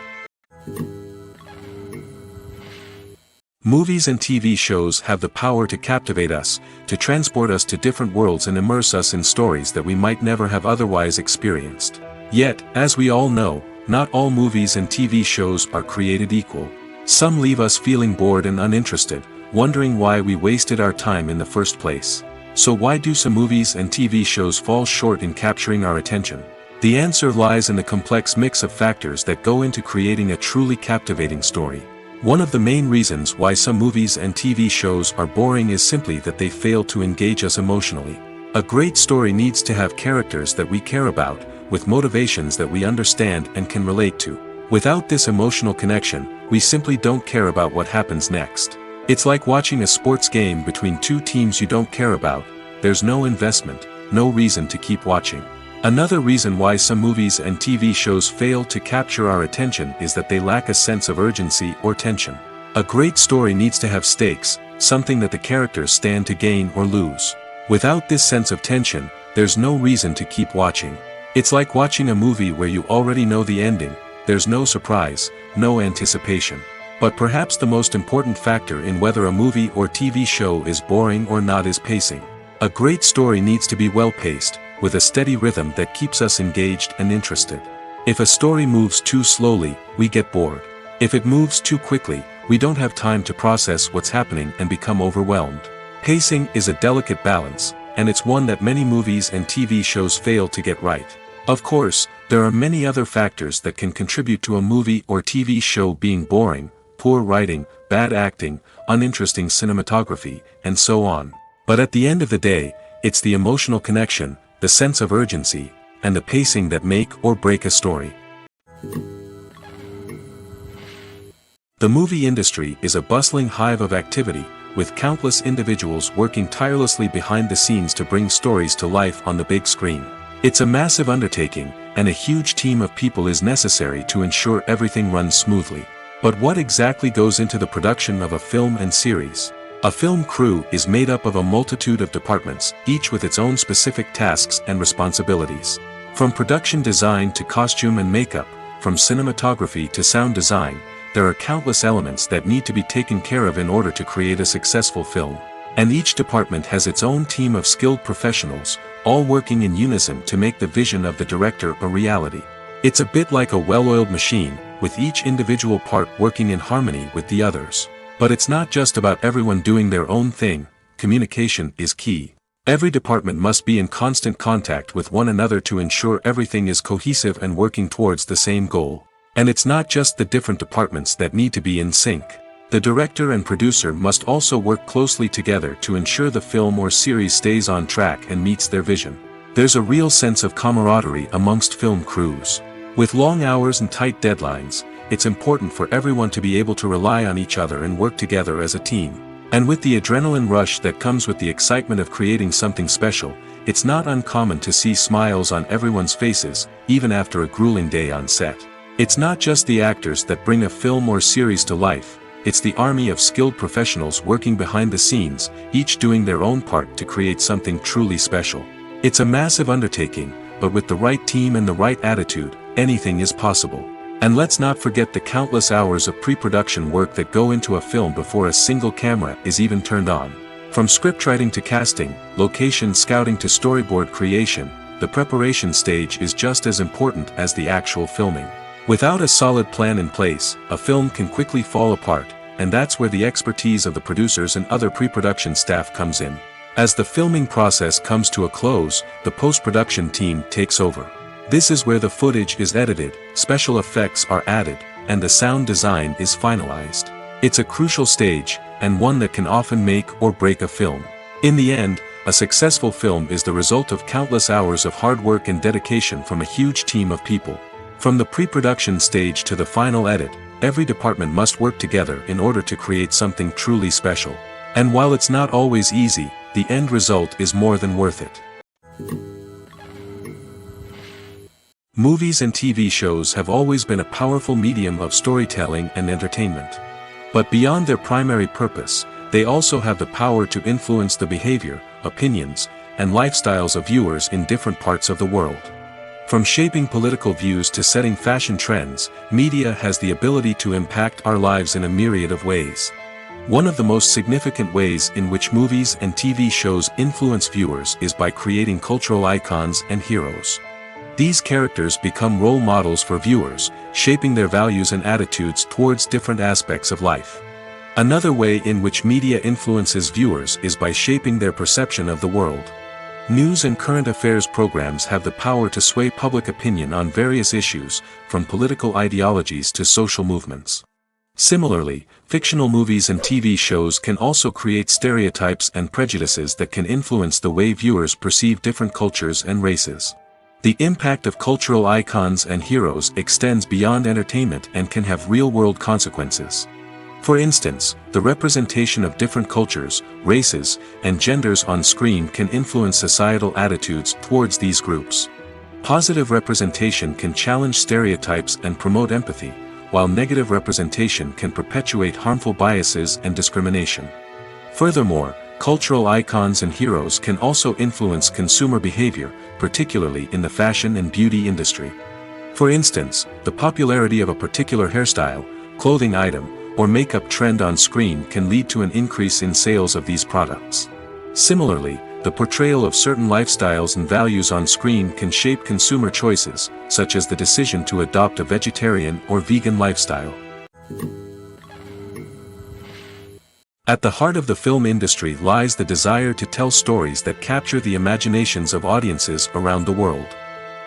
Movies and TV shows have the power to captivate us, to transport us to different worlds and immerse us in stories that we might never have otherwise experienced. Yet, as we all know, not all movies and TV shows are created equal. Some leave us feeling bored and uninterested, wondering why we wasted our time in the first place. So why do some movies and TV shows fall short in capturing our attention? The answer lies in the complex mix of factors that go into creating a truly captivating story. One of the main reasons why some movies and TV shows are boring is simply that they fail to engage us emotionally. A great story needs to have characters that we care about, with motivations that we understand and can relate to. Without this emotional connection, we simply don't care about what happens next. It's like watching a sports game between two teams you don't care about. There's no investment, no reason to keep watching. Another reason why some movies and TV shows fail to capture our attention is that they lack a sense of urgency or tension. A great story needs to have stakes, something that the characters stand to gain or lose. Without this sense of tension, there's no reason to keep watching. It's like watching a movie where you already know the ending. There's no surprise, no anticipation. But perhaps the most important factor in whether a movie or TV show is boring or not is pacing. A great story needs to be well-paced, with a steady rhythm that keeps us engaged and interested. If a story moves too slowly, we get bored. If it moves too quickly, we don't have time to process what's happening and become overwhelmed. Pacing is a delicate balance, and it's one that many movies and TV shows fail to get right. Of course, there are many other factors that can contribute to a movie or TV show being boring: poor writing, bad acting, uninteresting cinematography, and so on. But at the end of the day, it's the emotional connection, the sense of urgency, and the pacing that make or break a story. The movie industry is a bustling hive of activity, with countless individuals working tirelessly behind the scenes to bring stories to life on the big screen. It's a massive undertaking, and a huge team of people is necessary to ensure everything runs smoothly. But what exactly goes into the production of a film and series? A film crew is made up of a multitude of departments, each with its own specific tasks and responsibilities. From production design to costume and makeup, from cinematography to sound design, there are countless elements that need to be taken care of in order to create a successful film. And each department has its own team of skilled professionals, all working in unison to make the vision of the director a reality. It's a bit like a well-oiled machine, with each individual part working in harmony with the others. But it's not just about everyone doing their own thing. Communication is key. Every department must be in constant contact with one another to ensure everything is cohesive and working towards the same goal. And it's not just the different departments that need to be in sync. The director and producer must also work closely together to ensure the film or series stays on track and meets their vision. There's a real sense of camaraderie amongst film crews. With long hours and tight deadlines, it's important for everyone to be able to rely on each other and work together as a team. And with the adrenaline rush that comes with the excitement of creating something special, it's not uncommon to see smiles on everyone's faces, even after a grueling day on set. It's not just the actors that bring a film or series to life, it's the army of skilled professionals working behind the scenes, each doing their own part to create something truly special. It's a massive undertaking, but with the right team and the right attitude, anything is possible. And let's not forget the countless hours of pre-production work that go into a film before a single camera is even turned on. From scriptwriting to casting, location scouting to storyboard creation, the preparation stage is just as important as the actual filming. Without a solid plan in place, a film can quickly fall apart, and that's where the expertise of the producers and other pre-production staff comes in. As the filming process comes to a close, the post-production team takes over. This is where the footage is edited, special effects are added, and the sound design is finalized. It's a crucial stage, and one that can often make or break a film. In the end, a successful film is the result of countless hours of hard work and dedication from a huge team of people. From the pre-production stage to the final edit, every department must work together in order to create something truly special. And while it's not always easy, the end result is more than worth it. Movies and TV shows have always been a powerful medium of storytelling and entertainment. But beyond their primary purpose, they also have the power to influence the behavior, opinions, and lifestyles of viewers in different parts of the world. From shaping political views to setting fashion trends, media has the ability to impact our lives in a myriad of ways. One of the most significant ways in which movies and TV shows influence viewers is by creating cultural icons and heroes. These characters become role models for viewers, shaping their values and attitudes towards different aspects of life. Another way in which media influences viewers is by shaping their perception of the world. News and current affairs programs have the power to sway public opinion on various issues, from political ideologies to social movements. Similarly, fictional movies and TV shows can also create stereotypes and prejudices that can influence the way viewers perceive different cultures and races. The impact of cultural icons and heroes extends beyond entertainment and can have real-world consequences. For instance, the representation of different cultures, races, and genders on screen can influence societal attitudes towards these groups. Positive representation can challenge stereotypes and promote empathy, while negative representation can perpetuate harmful biases and discrimination. Furthermore, cultural icons and heroes can also influence consumer behavior, particularly in the fashion and beauty industry. For instance, the popularity of a particular hairstyle, clothing item, or makeup trend on screen can lead to an increase in sales of these products. Similarly, the portrayal of certain lifestyles and values on screen can shape consumer choices, such as the decision to adopt a vegetarian or vegan lifestyle. At the heart of the film industry lies the desire to tell stories that capture the imaginations of audiences around the world.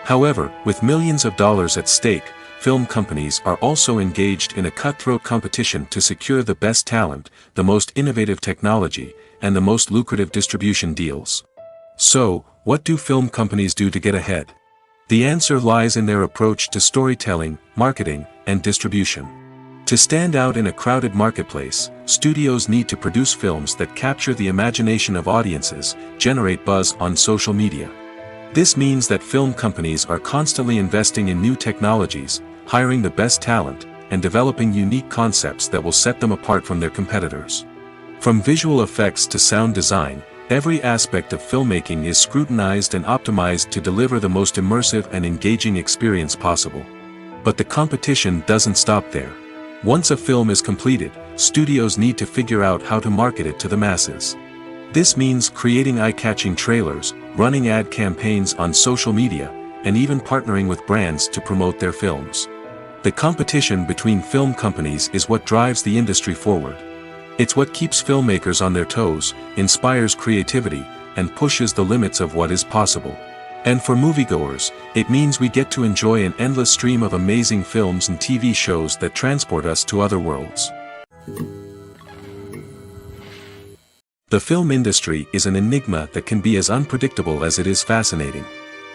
However, with millions of dollars at stake, film companies are also engaged in a cutthroat competition to secure the best talent, the most innovative technology, and the most lucrative distribution deals. So, what do film companies do to get ahead? The answer lies in their approach to storytelling, marketing, and distribution. To stand out in a crowded marketplace, studios need to produce films that capture the imagination of audiences, generate buzz on social media. This means that film companies are constantly investing in new technologies, hiring the best talent, and developing unique concepts that will set them apart from their competitors. From visual effects to sound design, every aspect of filmmaking is scrutinized and optimized to deliver the most immersive and engaging experience possible. But the competition doesn't stop there. Once a film is completed, studios need to figure out how to market it to the masses. This means creating eye-catching trailers, running ad campaigns on social media, and even partnering with brands to promote their films. The competition between film companies is what drives the industry forward. It's what keeps filmmakers on their toes, inspires creativity, and pushes the limits of what is possible. And for moviegoers, it means we get to enjoy an endless stream of amazing films and TV shows that transport us to other worlds. The film industry is an enigma that can be as unpredictable as it is fascinating.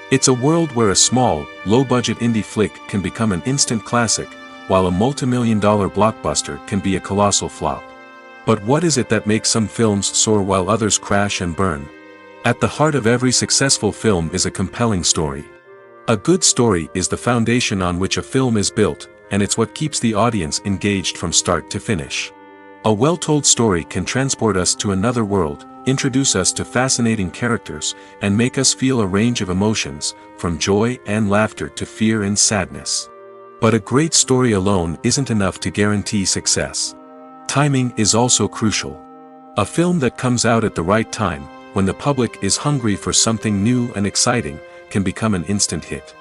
It's a world where a small, low-budget indie flick can become an instant classic, while a multi-million-dollar blockbuster can be a colossal flop. But what is it that makes some films soar while others crash and burn? At the heart of every successful film is a compelling story. A good story is the foundation on which a film is built, and it's what keeps the audience engaged from start to finish. A well-told story can transport us to another world, introduce us to fascinating characters, and make us feel a range of emotions, from joy and laughter to fear and sadness. But a great story alone isn't enough to guarantee success. Timing is also crucial. A film that comes out at the right time, when the public is hungry for something new and exciting, can become an instant hit.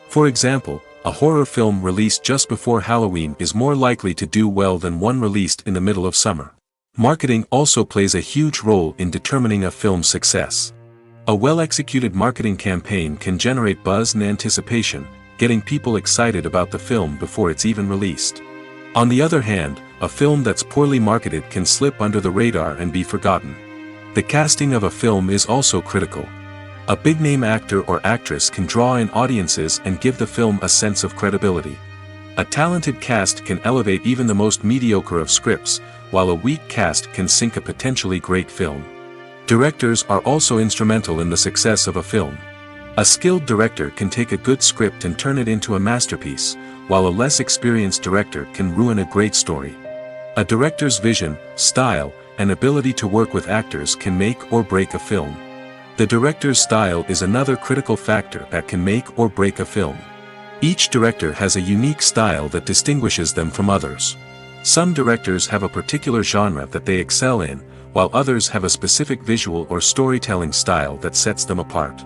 For example, a horror film released just before Halloween is more likely to do well than one released in the middle of summer. Marketing also plays a huge role in determining a film's success. A well-executed marketing campaign can generate buzz and anticipation, getting people excited about the film before it's even released. On the other hand, a film that's poorly marketed can slip under the radar and be forgotten. The casting of a film is also critical. A big-name actor or actress can draw in audiences and give the film a sense of credibility. A talented cast can elevate even the most mediocre of scripts, while a weak cast can sink a potentially great film. Directors are also instrumental in the success of a film. A skilled director can take a good script and turn it into a masterpiece, while a less experienced director can ruin a great story. A director's vision, style, and ability to work with actors can make or break a film. The director's style is another critical factor that can make or break a film. Each director has a unique style that distinguishes them from others. Some directors have a particular genre that they excel in, while others have a specific visual or storytelling style that sets them apart.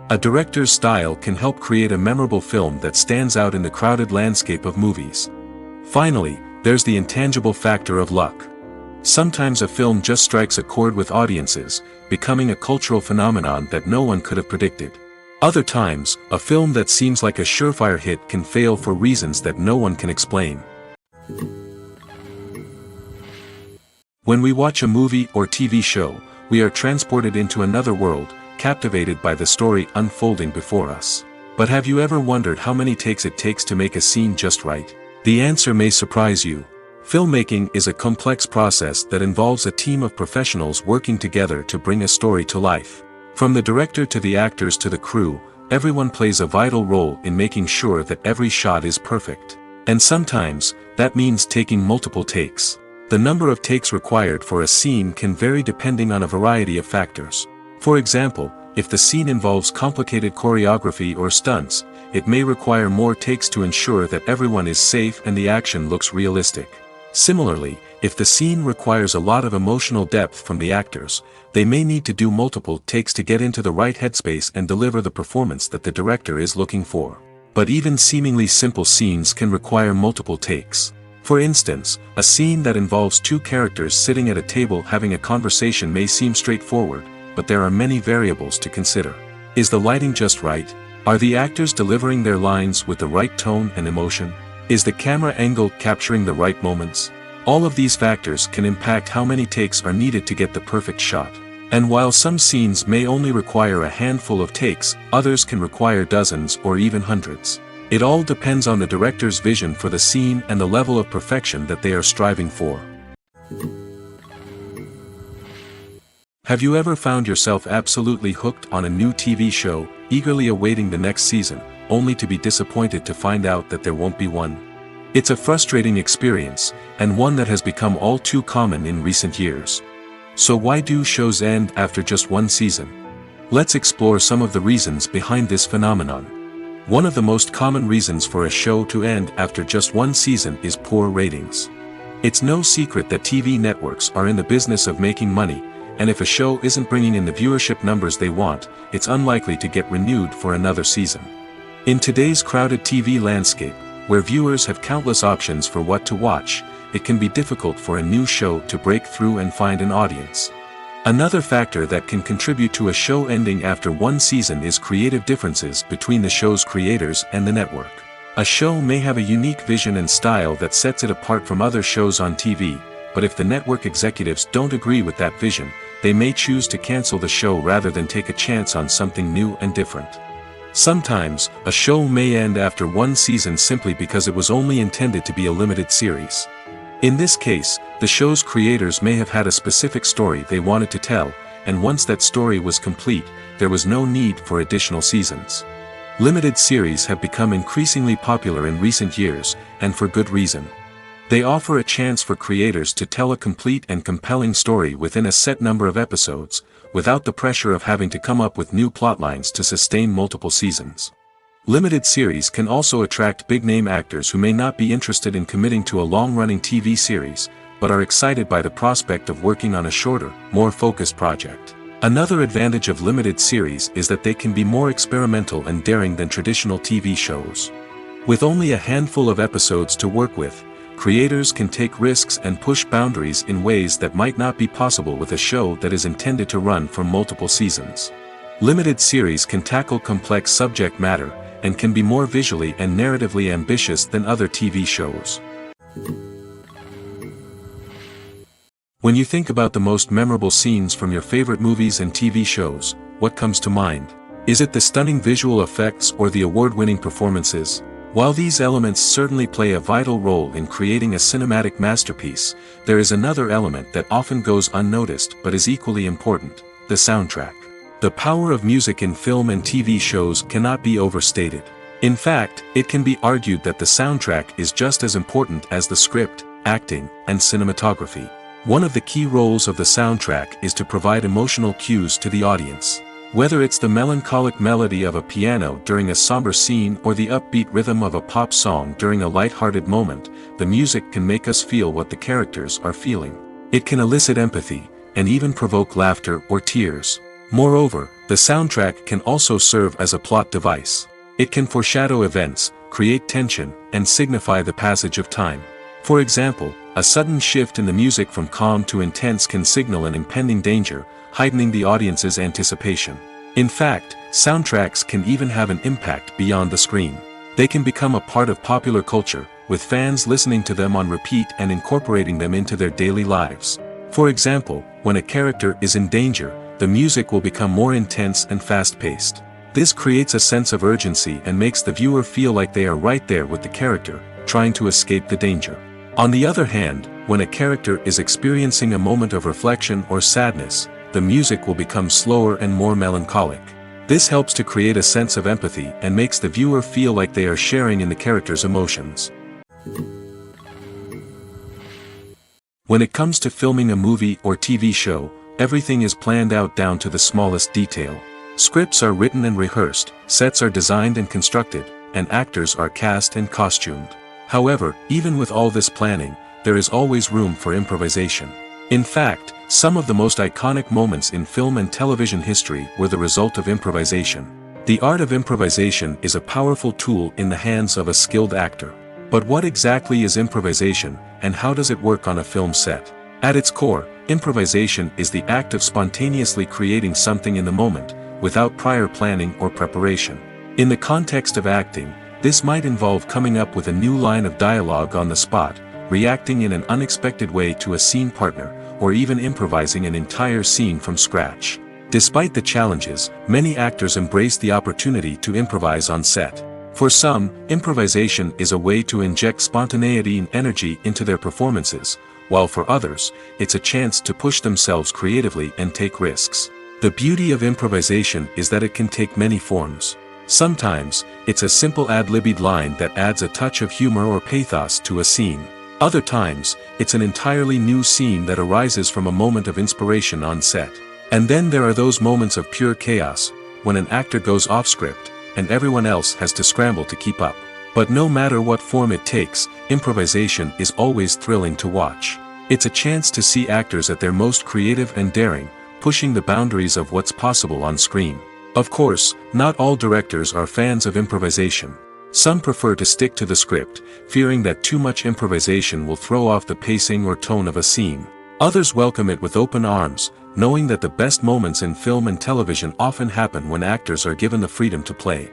A director's style can help create a memorable film that stands out in the crowded landscape of movies. Finally, there's the intangible factor of luck. Sometimes a film just strikes a chord with audiences, becoming a cultural phenomenon that no one could have predicted. Other times, a film that seems like a surefire hit can fail for reasons that no one can explain. When we watch a movie or TV show, we are transported into another world, captivated by the story unfolding before us. But have you ever wondered how many takes it takes to make a scene just right? The answer may surprise you. Filmmaking is a complex process that involves a team of professionals working together to bring a story to life. From the director to the actors to the crew, everyone plays a vital role in making sure that every shot is perfect. And sometimes, that means taking multiple takes. The number of takes required for a scene can vary depending on a variety of factors. For example, if the scene involves complicated choreography or stunts, it may require more takes to ensure that everyone is safe and the action looks realistic. Similarly, if the scene requires a lot of emotional depth from the actors, they may need to do multiple takes to get into the right headspace and deliver the performance that the director is looking for. But even seemingly simple scenes can require multiple takes. For instance, a scene that involves two characters sitting at a table having a conversation may seem straightforward, but there are many variables to consider. Is the lighting just right? Are the actors delivering their lines with the right tone and emotion? Is the camera angle capturing the right moments? All of these factors can impact how many takes are needed to get the perfect shot. And while some scenes may only require a handful of takes, others can require dozens or even hundreds. It all depends on the director's vision for the scene and the level of perfection that they are striving for. Have you ever found yourself absolutely hooked on a new TV show, eagerly awaiting the next season, only to be disappointed to find out that there won't be one? It's a frustrating experience, and one that has become all too common in recent years. So why do shows end after just one season? Let's explore some of the reasons behind this phenomenon. One of the most common reasons for a show to end after just one season is poor ratings. It's no secret that TV networks are in the business of making money, and if a show isn't bringing in the viewership numbers they want, it's unlikely to get renewed for another season. In today's crowded TV landscape, where viewers have countless options for what to watch, it can be difficult for a new show to break through and find an audience. Another factor that can contribute to a show ending after one season is creative differences between the show's creators and the network. A show may have a unique vision and style that sets it apart from other shows on TV, but if the network executives don't agree with that vision, they may choose to cancel the show rather than take a chance on something new and different. Sometimes, a show may end after one season simply because it was only intended to be a limited series. In this case, the show's creators may have had a specific story they wanted to tell, and once that story was complete, there was no need for additional seasons. Limited series have become increasingly popular in recent years, and for good reason. They offer a chance for creators to tell a complete and compelling story within a set number of episodes, without the pressure of having to come up with new plotlines to sustain multiple seasons. Limited series can also attract big-name actors who may not be interested in committing to a long-running TV series, but are excited by the prospect of working on a shorter, more focused project. Another advantage of limited series is that they can be more experimental and daring than traditional TV shows. With only a handful of episodes to work with, creators can take risks and push boundaries in ways that might not be possible with a show that is intended to run for multiple seasons. Limited series can tackle complex subject matter, and can be more visually and narratively ambitious than other TV shows. When you think about the most memorable scenes from your favorite movies and TV shows, what comes to mind? Is it the stunning visual effects or the award-winning performances? While these elements certainly play a vital role in creating a cinematic masterpiece, there is another element that often goes unnoticed but is equally important: the soundtrack. The power of music in film and TV shows cannot be overstated. In fact, it can be argued that the soundtrack is just as important as the script, acting, and cinematography. One of the key roles of the soundtrack is to provide emotional cues to the audience. Whether it's the melancholic melody of a piano during a somber scene or the upbeat rhythm of a pop song during a light-hearted moment, the music can make us feel what the characters are feeling. It can elicit empathy, and even provoke laughter or tears. Moreover, the soundtrack can also serve as a plot device. It can foreshadow events, create tension, and signify the passage of time. For example, a sudden shift in the music from calm to intense can signal an impending danger, heightening the audience's anticipation. In fact, soundtracks can even have an impact beyond the screen. They can become a part of popular culture, with fans listening to them on repeat and incorporating them into their daily lives. For example, when a character is in danger, the music will become more intense and fast-paced. This creates a sense of urgency and makes the viewer feel like they are right there with the character, trying to escape the danger. On the other hand, when a character is experiencing a moment of reflection or sadness, the music will become slower and more melancholic. This helps to create a sense of empathy and makes the viewer feel like they are sharing in the character's emotions. When it comes to filming a movie or TV show, everything is planned out down to the smallest detail. Scripts are written and rehearsed, sets are designed and constructed, and actors are cast and costumed. However, even with all this planning, there is always room for improvisation. In fact, some of the most iconic moments in film and television history were the result of improvisation. The art of improvisation is a powerful tool in the hands of a skilled actor. But what exactly is improvisation, and how does it work on a film set? At its core, improvisation is the act of spontaneously creating something in the moment, without prior planning or preparation. In the context of acting, this might involve coming up with a new line of dialogue on the spot, reacting in an unexpected way to a scene partner, or even improvising an entire scene from scratch. Despite the challenges, many actors embrace the opportunity to improvise on set. For some, improvisation is a way to inject spontaneity and energy into their performances, while for others, it's a chance to push themselves creatively and take risks. The beauty of improvisation is that it can take many forms. Sometimes, it's a simple ad-libbed line that adds a touch of humor or pathos to a scene. Other times, it's an entirely new scene that arises from a moment of inspiration on set. And then there are those moments of pure chaos, when an actor goes off script, and everyone else has to scramble to keep up. But no matter what form it takes, improvisation is always thrilling to watch. It's a chance to see actors at their most creative and daring, pushing the boundaries of what's possible on screen. Of course, not all directors are fans of improvisation. Some prefer to stick to the script, fearing that too much improvisation will throw off the pacing or tone of a scene. Others welcome it with open arms, knowing that the best moments in film and television often happen when actors are given the freedom to play.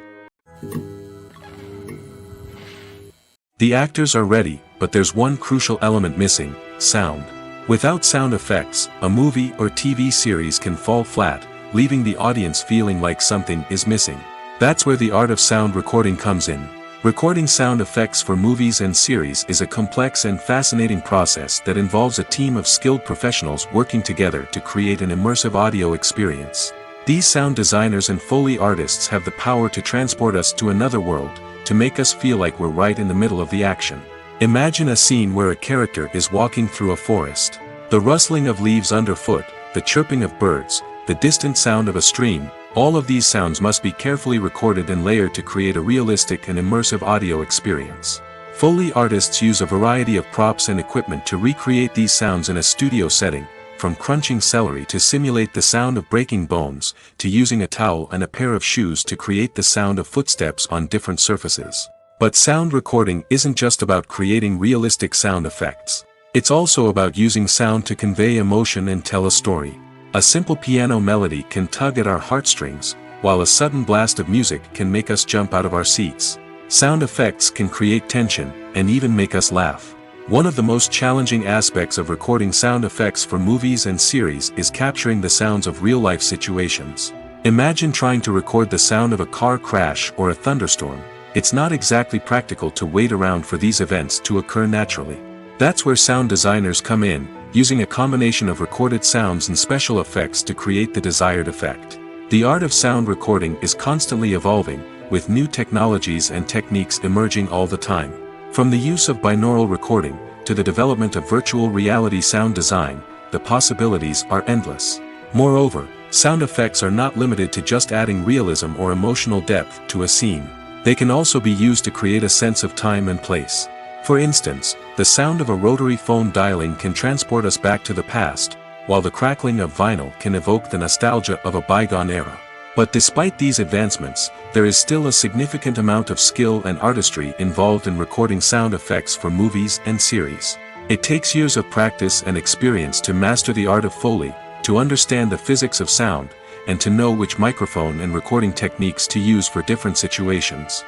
The actors are ready, but there's one crucial element missing: sound. Without sound effects, a movie or TV series can fall flat, leaving the audience feeling like something is missing. That's where the art of sound recording comes in. Recording sound effects for movies and series is a complex and fascinating process that involves a team of skilled professionals working together to create an immersive audio experience. These sound designers and Foley artists have the power to transport us to another world, to make us feel like we're right in the middle of the action. Imagine a scene where a character is walking through a forest. The rustling of leaves underfoot, the chirping of birds, the distant sound of a stream, all of these sounds must be carefully recorded and layered to create a realistic and immersive audio experience. Foley artists use a variety of props and equipment to recreate these sounds in a studio setting, from crunching celery to simulate the sound of breaking bones, to using a towel and a pair of shoes to create the sound of footsteps on different surfaces. But sound recording isn't just about creating realistic sound effects. It's also about using sound to convey emotion and tell a story. A simple piano melody can tug at our heartstrings, while a sudden blast of music can make us jump out of our seats. Sound effects can create tension, and even make us laugh. One of the most challenging aspects of recording sound effects for movies and series is capturing the sounds of real-life situations. Imagine trying to record the sound of a car crash or a thunderstorm. It's not exactly practical to wait around for these events to occur naturally. That's where sound designers come in, using a combination of recorded sounds and special effects to create the desired effect. The art of sound recording is constantly evolving, with new technologies and techniques emerging all the time. From the use of binaural recording, to the development of virtual reality sound design, the possibilities are endless. Moreover, sound effects are not limited to just adding realism or emotional depth to a scene. They can also be used to create a sense of time and place. For instance, the sound of a rotary phone dialing can transport us back to the past, while the crackling of vinyl can evoke the nostalgia of a bygone era. But despite these advancements, there is still a significant amount of skill and artistry involved in recording sound effects for movies and series. It takes years of practice and experience to master the art of Foley, to understand the physics of sound, and to know which microphone and recording techniques to use for different situations.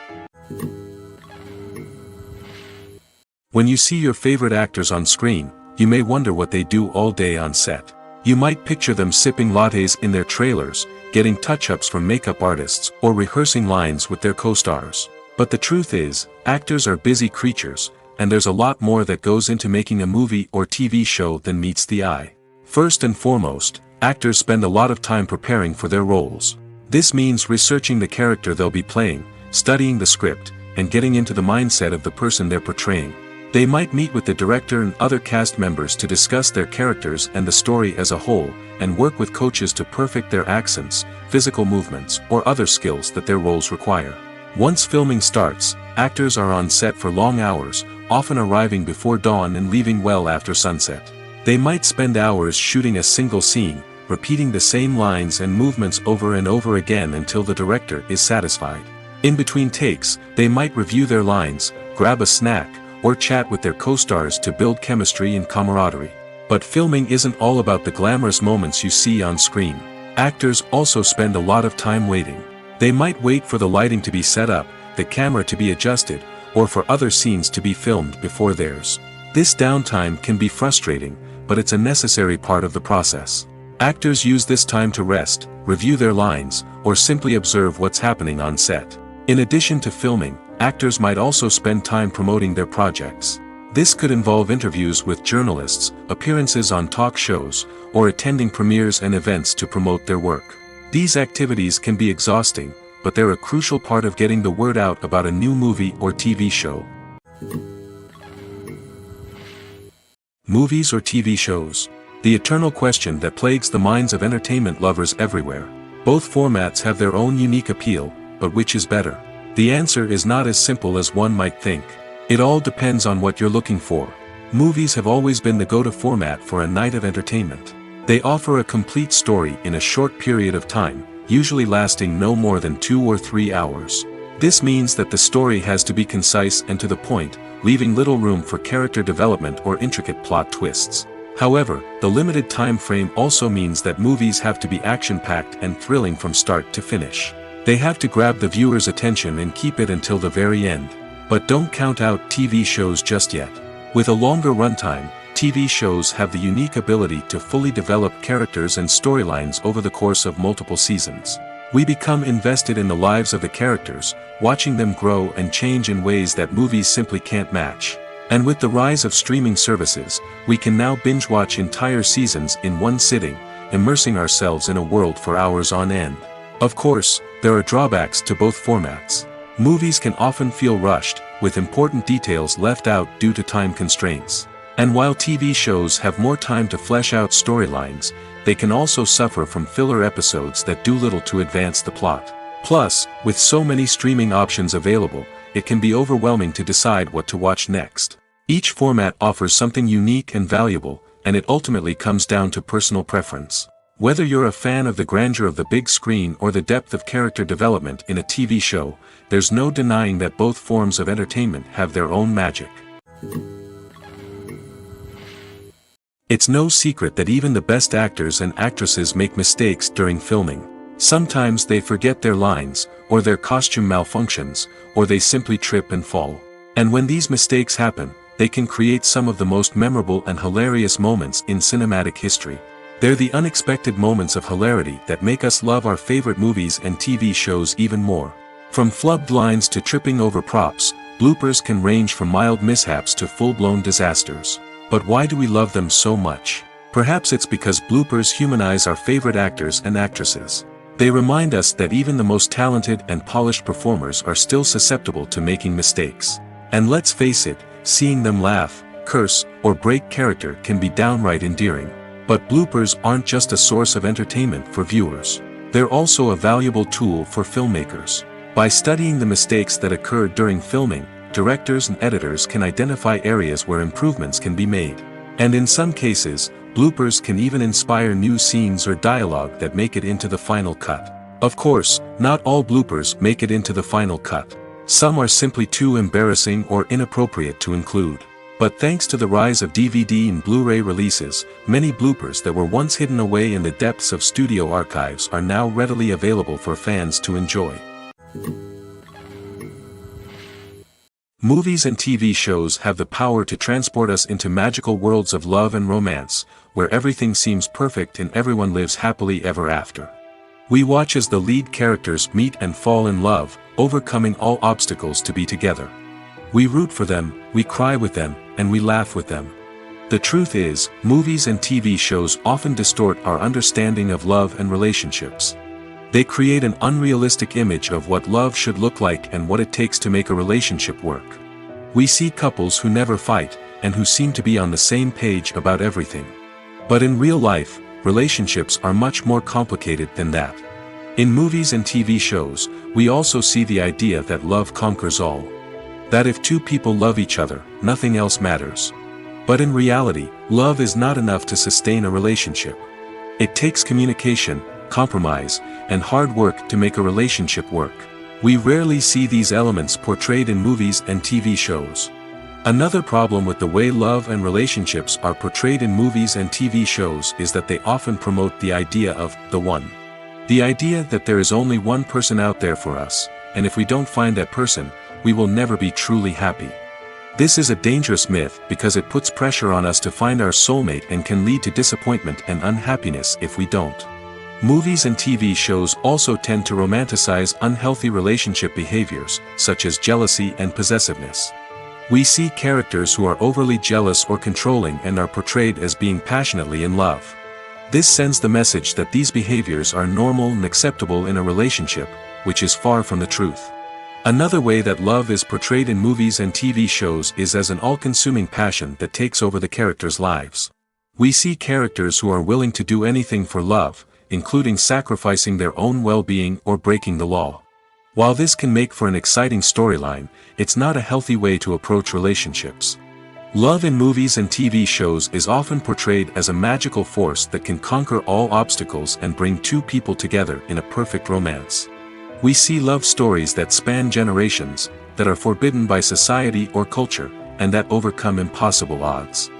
When you see your favorite actors on screen, you may wonder what they do all day on set. You might picture them sipping lattes in their trailers, getting touch-ups from makeup artists, or rehearsing lines with their co-stars. But the truth is, actors are busy creatures, and there's a lot more that goes into making a movie or TV show than meets the eye. First and foremost, actors spend a lot of time preparing for their roles. This means researching the character they'll be playing, studying the script, and getting into the mindset of the person they're portraying. They might meet with the director and other cast members to discuss their characters and the story as a whole, and work with coaches to perfect their accents, physical movements, or other skills that their roles require. Once filming starts, actors are on set for long hours, often arriving before dawn and leaving well after sunset. They might spend hours shooting a single scene, repeating the same lines and movements over and over again until the director is satisfied. In between takes, they might review their lines, grab a snack, or chat with their co-stars to build chemistry and camaraderie. But filming isn't all about the glamorous moments you see on screen. Actors also spend a lot of time waiting. They might wait for the lighting to be set up, the camera to be adjusted, or for other scenes to be filmed before theirs. This downtime can be frustrating, but it's a necessary part of the process. Actors use this time to rest, review their lines, or simply observe what's happening on set. In addition to filming, actors might also spend time promoting their projects. This could involve interviews with journalists, appearances on talk shows, or attending premieres and events to promote their work. These activities can be exhausting, but they're a crucial part of getting the word out about a new movie or TV show. Movies or TV shows? The eternal question that plagues the minds of entertainment lovers everywhere. Both formats have their own unique appeal, but which is better? The answer is not as simple as one might think. It all depends on what you're looking for. Movies have always been the go-to format for a night of entertainment. They offer a complete story in a short period of time, usually lasting no more than 2 or 3 hours. This means that the story has to be concise and to the point, leaving little room for character development or intricate plot twists. However, the limited time frame also means that movies have to be action-packed and thrilling from start to finish. They have to grab the viewer's attention and keep it until the very end. But don't count out TV shows just yet. With a longer runtime, TV shows have the unique ability to fully develop characters and storylines over the course of multiple seasons. We become invested in the lives of the characters, watching them grow and change in ways that movies simply can't match. And with the rise of streaming services, we can now binge-watch entire seasons in one sitting, immersing ourselves in a world for hours on end. Of course, there are drawbacks to both formats. Movies can often feel rushed, with important details left out due to time constraints. And while TV shows have more time to flesh out storylines, they can also suffer from filler episodes that do little to advance the plot. Plus, with so many streaming options available, it can be overwhelming to decide what to watch next. Each format offers something unique and valuable, and it ultimately comes down to personal preference. Whether you're a fan of the grandeur of the big screen or the depth of character development in a TV show, there's no denying that both forms of entertainment have their own magic. It's no secret that even the best actors and actresses make mistakes during filming. Sometimes they forget their lines, or their costume malfunctions, or they simply trip and fall. And when these mistakes happen, they can create some of the most memorable and hilarious moments in cinematic history. They're the unexpected moments of hilarity that make us love our favorite movies and TV shows even more. From flubbed lines to tripping over props, bloopers can range from mild mishaps to full-blown disasters. But why do we love them so much? Perhaps it's because bloopers humanize our favorite actors and actresses. They remind us that even the most talented and polished performers are still susceptible to making mistakes. And let's face it, seeing them laugh, curse, or break character can be downright endearing. But bloopers aren't just a source of entertainment for viewers. They're also a valuable tool for filmmakers. By studying the mistakes that occurred during filming, directors and editors can identify areas where improvements can be made. And in some cases, bloopers can even inspire new scenes or dialogue that make it into the final cut. Of course, not all bloopers make it into the final cut. Some are simply too embarrassing or inappropriate to include. But thanks to the rise of DVD and Blu-ray releases, many bloopers that were once hidden away in the depths of studio archives are now readily available for fans to enjoy. Movies and TV shows have the power to transport us into magical worlds of love and romance, where everything seems perfect and everyone lives happily ever after. We watch as the lead characters meet and fall in love, overcoming all obstacles to be together. We root for them, we cry with them, and we laugh with them. The truth is, movies and TV shows often distort our understanding of love and relationships. They create an unrealistic image of what love should look like and what it takes to make a relationship work. We see couples who never fight, and who seem to be on the same page about everything. But in real life, relationships are much more complicated than that. In movies and TV shows, we also see the idea that love conquers all. That if two people love each other, nothing else matters. But in reality, love is not enough to sustain a relationship. It takes communication, compromise, and hard work to make a relationship work. We rarely see these elements portrayed in movies and TV shows. Another problem with the way love and relationships are portrayed in movies and TV shows is that they often promote the idea of the one. The idea that there is only one person out there for us, and if we don't find that person, we will never be truly happy. This is a dangerous myth because it puts pressure on us to find our soulmate and can lead to disappointment and unhappiness if we don't. Movies and TV shows also tend to romanticize unhealthy relationship behaviors, such as jealousy and possessiveness. We see characters who are overly jealous or controlling and are portrayed as being passionately in love. This sends the message that these behaviors are normal and acceptable in a relationship, which is far from the truth. Another way that love is portrayed in movies and TV shows is as an all-consuming passion that takes over the characters' lives. We see characters who are willing to do anything for love, including sacrificing their own well-being or breaking the law. While this can make for an exciting storyline, it's not a healthy way to approach relationships. Love in movies and TV shows is often portrayed as a magical force that can conquer all obstacles and bring two people together in a perfect romance. We see love stories that span generations, that are forbidden by society or culture, and that overcome impossible odds.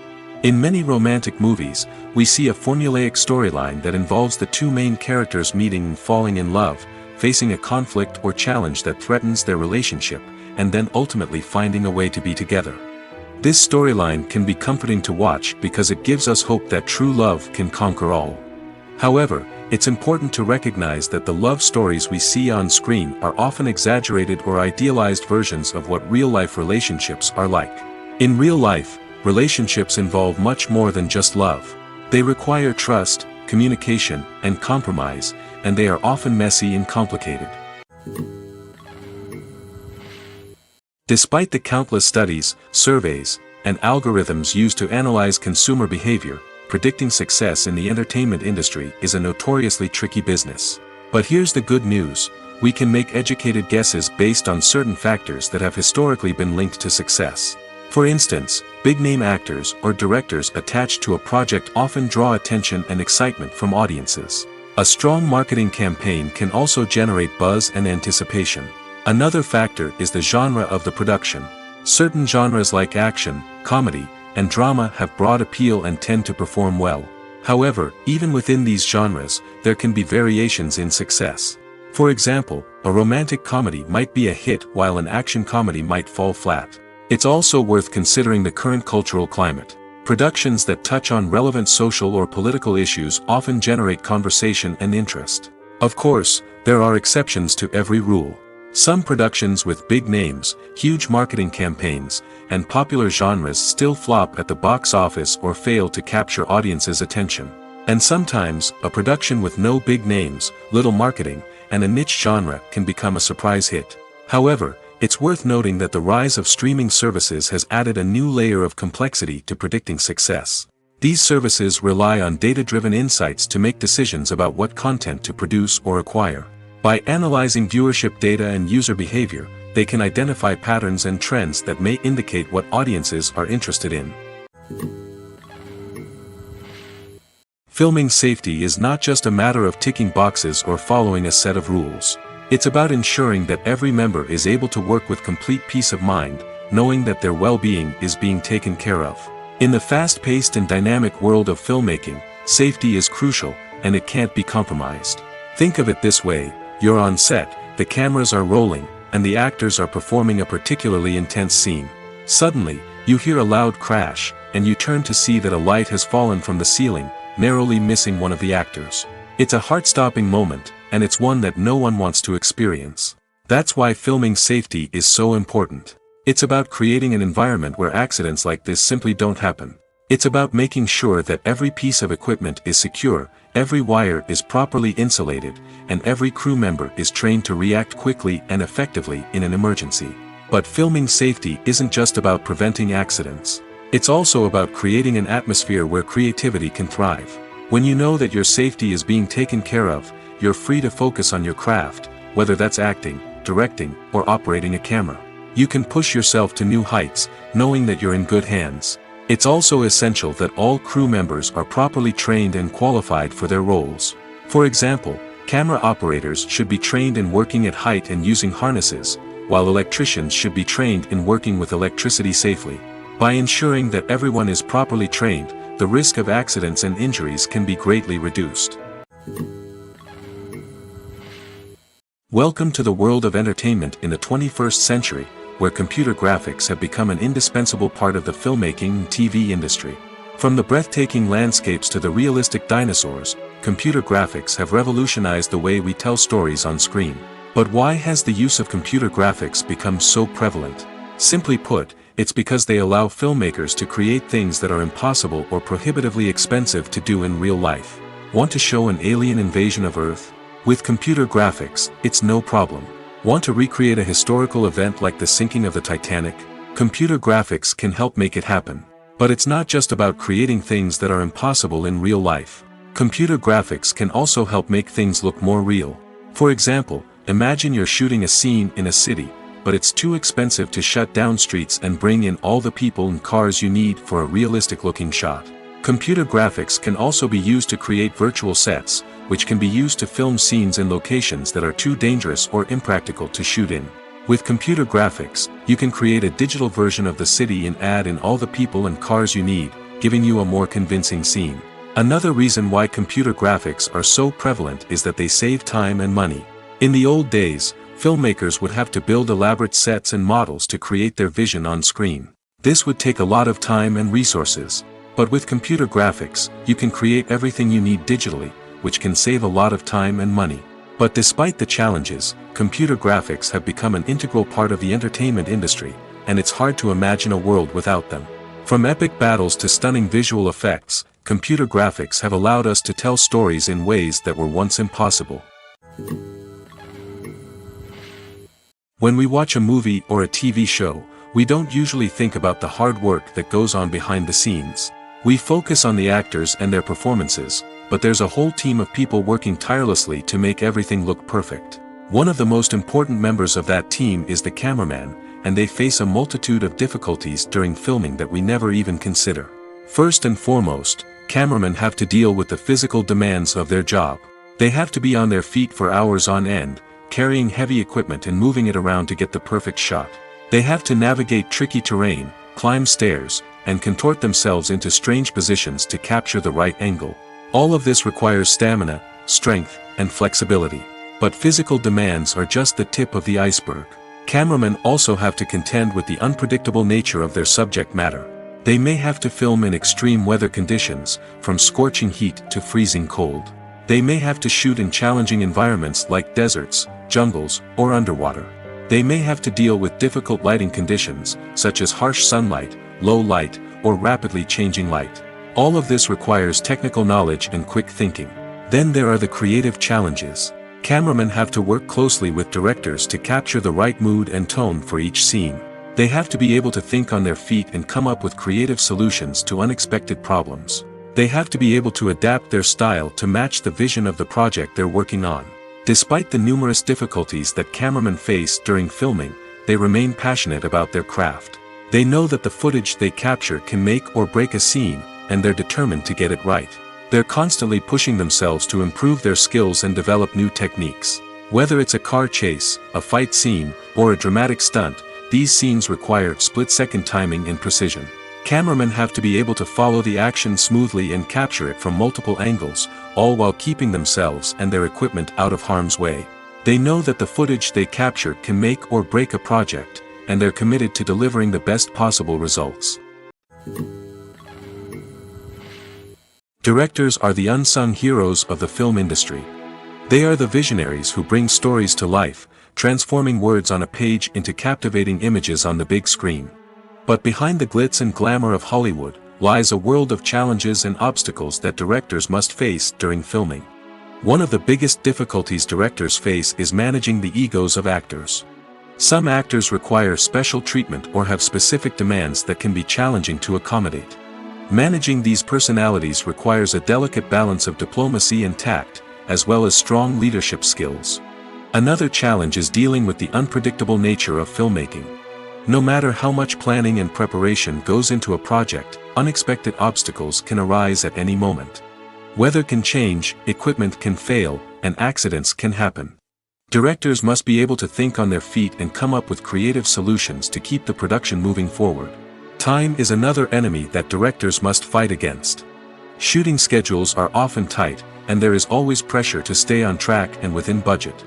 In many romantic movies, we see a formulaic storyline that involves the two main characters meeting and falling in love, facing a conflict or challenge that threatens their relationship, and then ultimately finding a way to be together. This storyline can be comforting to watch because it gives us hope that true love can conquer all. However, it's important to recognize that the love stories we see on screen are often exaggerated or idealized versions of what real-life relationships are like. In real life, relationships involve much more than just love. They require trust, communication, and compromise, and they are often messy and complicated. Despite the countless studies, surveys, and algorithms used to analyze consumer behavior, predicting success in the entertainment industry is a notoriously tricky business. But here's the good news: we can make educated guesses based on certain factors that have historically been linked to success. For instance, big-name actors or directors attached to a project often draw attention and excitement from audiences. A strong marketing campaign can also generate buzz and anticipation. Another factor is the genre of the production. Certain genres like action, comedy, and drama have broad appeal and tend to perform well. However, even within these genres, there can be variations in success. For example, a romantic comedy might be a hit while an action comedy might fall flat. It's also worth considering the current cultural climate. Productions that touch on relevant social or political issues often generate conversation and interest. Of course, there are exceptions to every rule. Some productions with big names, huge marketing campaigns, and popular genres still flop at the box office or fail to capture audiences' attention. And sometimes, a production with no big names, little marketing, and a niche genre can become a surprise hit. However, it's worth noting that the rise of streaming services has added a new layer of complexity to predicting success. These services rely on data-driven insights to make decisions about what content to produce or acquire. By analyzing viewership data and user behavior, they can identify patterns and trends that may indicate what audiences are interested in. Filming safety is not just a matter of ticking boxes or following a set of rules. It's about ensuring that every member is able to work with complete peace of mind, knowing that their well-being is being taken care of. In the fast-paced and dynamic world of filmmaking, safety is crucial, and it can't be compromised. Think of it this way: you're on set, the cameras are rolling, and the actors are performing a particularly intense scene. Suddenly, you hear a loud crash, and you turn to see that a light has fallen from the ceiling, narrowly missing one of the actors. It's a heart-stopping moment, and it's one that no one wants to experience. That's why filming safety is so important. It's about creating an environment where accidents like this simply don't happen. It's about making sure that every piece of equipment is secure, every wire is properly insulated, and every crew member is trained to react quickly and effectively in an emergency. But filming safety isn't just about preventing accidents. It's also about creating an atmosphere where creativity can thrive. When you know that your safety is being taken care of, you're free to focus on your craft, whether that's acting, directing, or operating a camera. You can push yourself to new heights, knowing that you're in good hands. It's also essential that all crew members are properly trained and qualified for their roles. For example, camera operators should be trained in working at height and using harnesses, while electricians should be trained in working with electricity safely. By ensuring that everyone is properly trained, the risk of accidents and injuries can be greatly reduced. Welcome to the world of entertainment in the 21st century, where computer graphics have become an indispensable part of the filmmaking and TV industry. From the breathtaking landscapes to the realistic dinosaurs, computer graphics have revolutionized the way we tell stories on screen. But why has the use of computer graphics become so prevalent? Simply put, it's because they allow filmmakers to create things that are impossible or prohibitively expensive to do in real life. Want to show an alien invasion of Earth? With computer graphics, it's no problem. Want to recreate a historical event like the sinking of the Titanic? Computer graphics can help make it happen. But it's not just about creating things that are impossible in real life. Computer graphics can also help make things look more real. For example, imagine you're shooting a scene in a city, but it's too expensive to shut down streets and bring in all the people and cars you need for a realistic-looking shot. Computer graphics can also be used to create virtual sets, which can be used to film scenes in locations that are too dangerous or impractical to shoot in. With computer graphics, you can create a digital version of the city and add in all the people and cars you need, giving you a more convincing scene. Another reason why computer graphics are so prevalent is that they save time and money. In the old days, filmmakers would have to build elaborate sets and models to create their vision on screen. This would take a lot of time and resources. But with computer graphics, you can create everything you need digitally, which can save a lot of time and money. But despite the challenges, computer graphics have become an integral part of the entertainment industry, and it's hard to imagine a world without them. From epic battles to stunning visual effects, computer graphics have allowed us to tell stories in ways that were once impossible. When we watch a movie or a TV show, we don't usually think about the hard work that goes on behind the scenes. We focus on the actors and their performances, but there's a whole team of people working tirelessly to make everything look perfect. One of the most important members of that team is the cameraman, and they face a multitude of difficulties during filming that we never even consider. First and foremost, cameramen have to deal with the physical demands of their job. They have to be on their feet for hours on end, carrying heavy equipment and moving it around to get the perfect shot. They have to navigate tricky terrain, climb stairs, and contort themselves into strange positions to capture the right angle. All of this requires stamina, strength, and flexibility. But physical demands are just the tip of the iceberg. Cameramen also have to contend with the unpredictable nature of their subject matter. They may have to film in extreme weather conditions, from scorching heat to freezing cold. They may have to shoot in challenging environments like deserts, jungles, or underwater. They may have to deal with difficult lighting conditions, such as harsh sunlight, low light, or rapidly changing light. All of this requires technical knowledge and quick thinking. Then there are the creative challenges. Cameramen have to work closely with directors to capture the right mood and tone for each scene. They have to be able to think on their feet and come up with creative solutions to unexpected problems. They have to be able to adapt their style to match the vision of the project they're working on. Despite the numerous difficulties that cameramen face during filming, they remain passionate about their craft. They know that the footage they capture can make or break a scene, and they're determined to get it right. They're constantly pushing themselves to improve their skills and develop new techniques. Whether it's a car chase, a fight scene, or a dramatic stunt, these scenes require split-second timing and precision. Cameramen have to be able to follow the action smoothly and capture it from multiple angles, all while keeping themselves and their equipment out of harm's way. They know that the footage they capture can make or break a project, and they're committed to delivering the best possible results. Directors are the unsung heroes of the film industry. They are the visionaries who bring stories to life, transforming words on a page into captivating images on the big screen. But behind the glitz and glamour of Hollywood, lies a world of challenges and obstacles that directors must face during filming. One of the biggest difficulties directors face is managing the egos of actors. Some actors require special treatment or have specific demands that can be challenging to accommodate. Managing these personalities requires a delicate balance of diplomacy and tact, as well as strong leadership skills. Another challenge is dealing with the unpredictable nature of filmmaking. No matter how much planning and preparation goes into a project, unexpected obstacles can arise at any moment. Weather can change, equipment can fail, and accidents can happen. Directors must be able to think on their feet and come up with creative solutions to keep the production moving forward. Time is another enemy that directors must fight against. Shooting schedules are often tight, and there is always pressure to stay on track and within budget.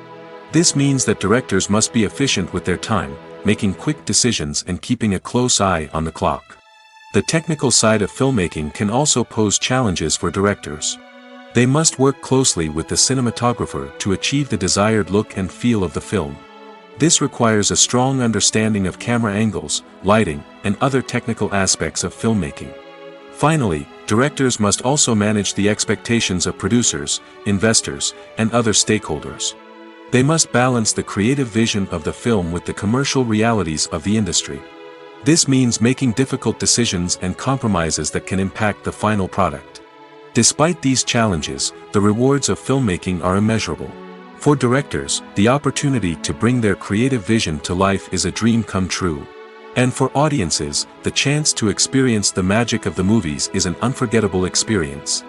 This means that directors must be efficient with their time, making quick decisions and keeping a close eye on the clock. The technical side of filmmaking can also pose challenges for directors. They must work closely with the cinematographer to achieve the desired look and feel of the film. This requires a strong understanding of camera angles, lighting, and other technical aspects of filmmaking. Finally, directors must also manage the expectations of producers, investors, and other stakeholders. They must balance the creative vision of the film with the commercial realities of the industry. This means making difficult decisions and compromises that can impact the final product. Despite these challenges, the rewards of filmmaking are immeasurable. For directors, the opportunity to bring their creative vision to life is a dream come true. And for audiences, the chance to experience the magic of the movies is an unforgettable experience.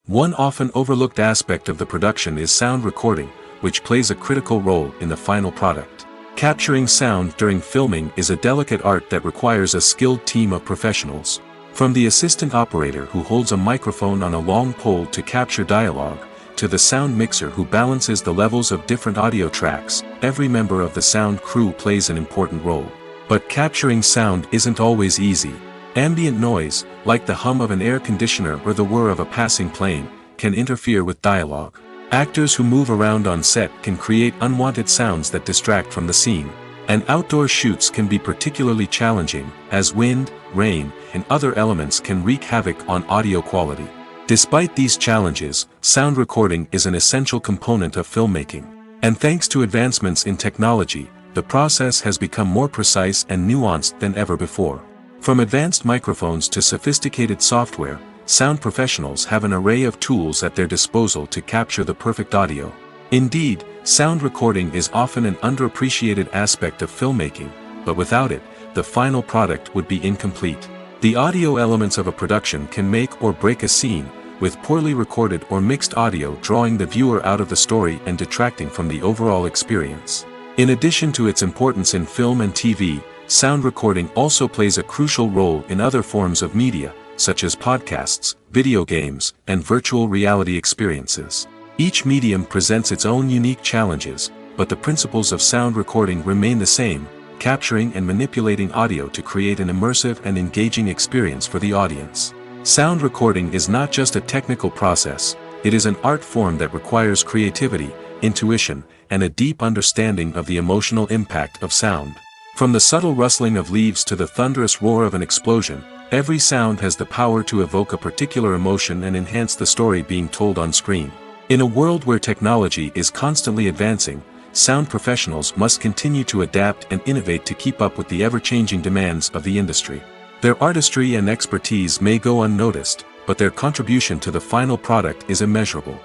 One often overlooked aspect of the production is sound recording, which plays a critical role in the final product. Capturing sound during filming is a delicate art that requires a skilled team of professionals. From the assistant operator who holds a microphone on a long pole to capture dialogue, to the sound mixer who balances the levels of different audio tracks, every member of the sound crew plays an important role. But capturing sound isn't always easy. Ambient noise, like the hum of an air conditioner or the whir of a passing plane, can interfere with dialogue. Actors who move around on set can create unwanted sounds that distract from the scene. And outdoor shoots can be particularly challenging, as wind, rain, and other elements can wreak havoc on audio quality. Despite these challenges, sound recording is an essential component of filmmaking. And thanks to advancements in technology, the process has become more precise and nuanced than ever before. From advanced microphones to sophisticated software, sound professionals have an array of tools at their disposal to capture the perfect audio. Indeed, sound recording is often an underappreciated aspect of filmmaking, but without it, the final product would be incomplete. The audio elements of a production can make or break a scene, with poorly recorded or mixed audio drawing the viewer out of the story and detracting from the overall experience. In addition to its importance in film and TV, sound recording also plays a crucial role in other forms of media, such as podcasts, video games, and virtual reality experiences. Each medium presents its own unique challenges, but the principles of sound recording remain the same, capturing and manipulating audio to create an immersive and engaging experience for the audience. Sound recording is not just a technical process, it is an art form that requires creativity, intuition, and a deep understanding of the emotional impact of sound. From the subtle rustling of leaves to the thunderous roar of an explosion, every sound has the power to evoke a particular emotion and enhance the story being told on screen. In a world where technology is constantly advancing, sound professionals must continue to adapt and innovate to keep up with the ever-changing demands of the industry. Their artistry and expertise may go unnoticed, but their contribution to the final product is immeasurable.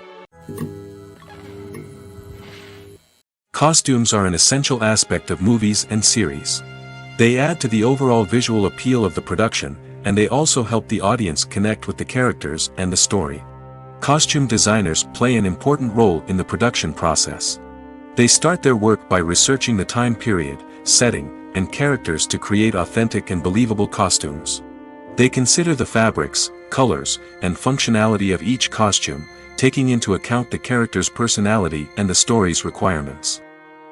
Costumes are an essential aspect of movies and series. They add to the overall visual appeal of the production, and they also help the audience connect with the characters and the story. Costume designers play an important role in the production process. They start their work by researching the time period, setting, and characters to create authentic and believable costumes. They consider the fabrics, colors, and functionality of each costume, taking into account the character's personality and the story's requirements.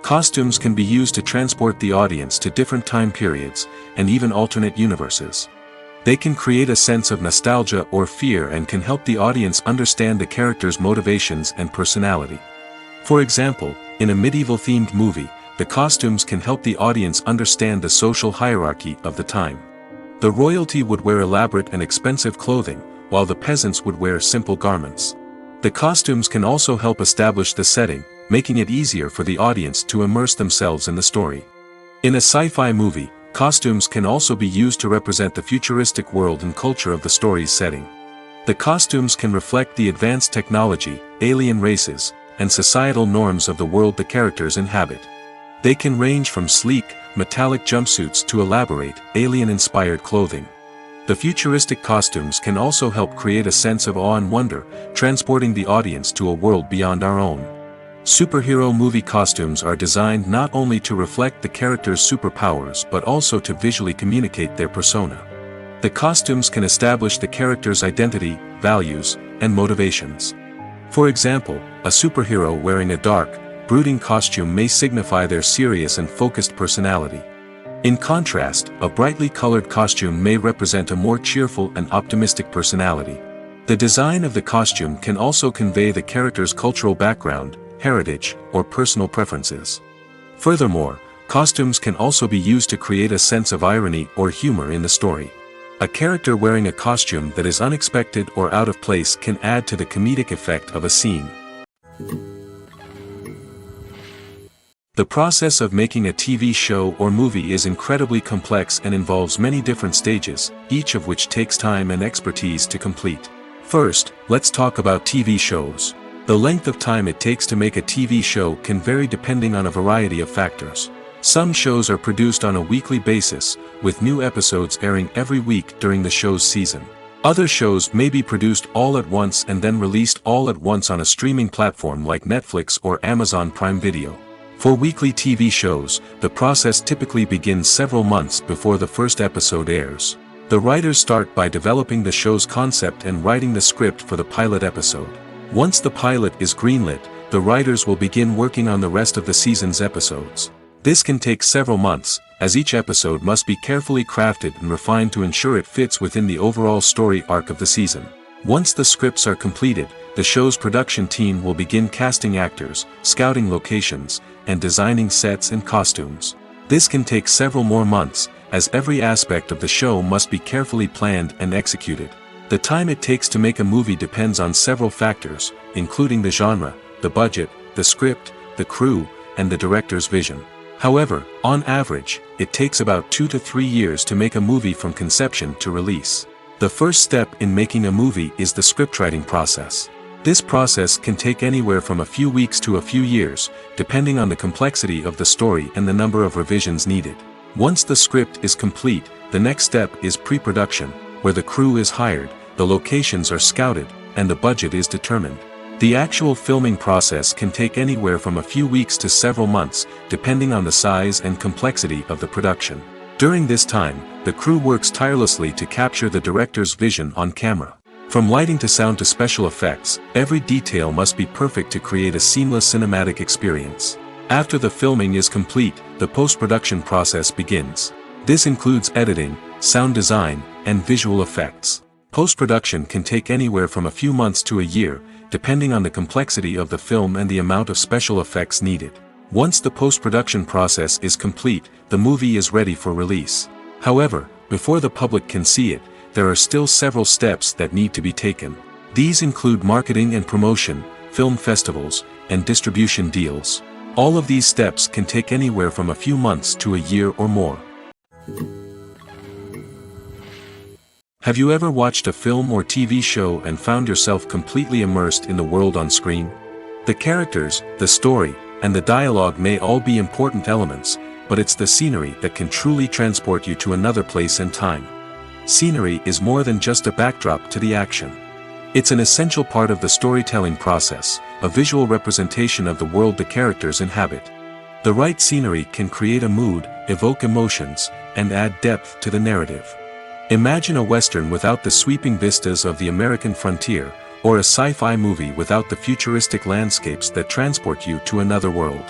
Costumes can be used to transport the audience to different time periods, and even alternate universes. They can create a sense of nostalgia or fear and can help the audience understand the character's motivations and personality. For example, in a medieval-themed movie, the costumes can help the audience understand the social hierarchy of the time. The royalty would wear elaborate and expensive clothing, while the peasants would wear simple garments. The costumes can also help establish the setting, making it easier for the audience to immerse themselves in the story. In a sci-fi movie, costumes can also be used to represent the futuristic world and culture of the story's setting. The costumes can reflect the advanced technology, alien races, and societal norms of the world the characters inhabit. They can range from sleek, metallic jumpsuits to elaborate, alien-inspired clothing. The futuristic costumes can also help create a sense of awe and wonder, transporting the audience to a world beyond our own. Superhero movie costumes are designed not only to reflect the character's superpowers but also to visually communicate their persona. The costumes can establish the character's identity, values, and motivations. For example, a superhero wearing a dark, brooding costume may signify their serious and focused personality. In contrast, a brightly colored costume may represent a more cheerful and optimistic personality. The design of the costume can also convey the character's cultural background, heritage, or personal preferences. Furthermore, costumes can also be used to create a sense of irony or humor in the story. A character wearing a costume that is unexpected or out of place can add to the comedic effect of a scene. The process of making a TV show or movie is incredibly complex and involves many different stages, each of which takes time and expertise to complete. First, let's talk about TV shows. The length of time it takes to make a TV show can vary depending on a variety of factors. Some shows are produced on a weekly basis, with new episodes airing every week during the show's season. Other shows may be produced all at once and then released all at once on a streaming platform like Netflix or Amazon Prime Video. For weekly TV shows, the process typically begins several months before the first episode airs. The writers start by developing the show's concept and writing the script for the pilot episode. Once the pilot is greenlit, the writers will begin working on the rest of the season's episodes. This can take several months, as each episode must be carefully crafted and refined to ensure it fits within the overall story arc of the season. Once the scripts are completed, the show's production team will begin casting actors, scouting locations, and designing sets and costumes. This can take several more months, as every aspect of the show must be carefully planned and executed. The time it takes to make a movie depends on several factors, including the genre, the budget, the script, the crew, and the director's vision. However, on average, it takes about 2 to 3 years to make a movie from conception to release. The first step in making a movie is the scriptwriting process. This process can take anywhere from a few weeks to a few years, depending on the complexity of the story and the number of revisions needed. Once the script is complete, the next step is pre-production, where the crew is hired, the locations are scouted, and the budget is determined. The actual filming process can take anywhere from a few weeks to several months, depending on the size and complexity of the production. During this time, the crew works tirelessly to capture the director's vision on camera. From lighting to sound to special effects, every detail must be perfect to create a seamless cinematic experience. After the filming is complete, the post-production process begins. This includes editing, sound design, and visual effects. Post-production can take anywhere from a few months to a year, depending on the complexity of the film and the amount of special effects needed. Once the post-production process is complete, the movie is ready for release. However, before the public can see it, there are still several steps that need to be taken. These include marketing and promotion, film festivals, and distribution deals. All of these steps can take anywhere from a few months to a year or more. Have you ever watched a film or TV show and found yourself completely immersed in the world on screen? The characters, the story, and the dialogue may all be important elements, but it's the scenery that can truly transport you to another place and time. Scenery is more than just a backdrop to the action. It's an essential part of the storytelling process, a visual representation of the world the characters inhabit. The right scenery can create a mood, evoke emotions, and add depth to the narrative. Imagine a Western without the sweeping vistas of the American frontier, or a sci-fi movie without the futuristic landscapes that transport you to another world.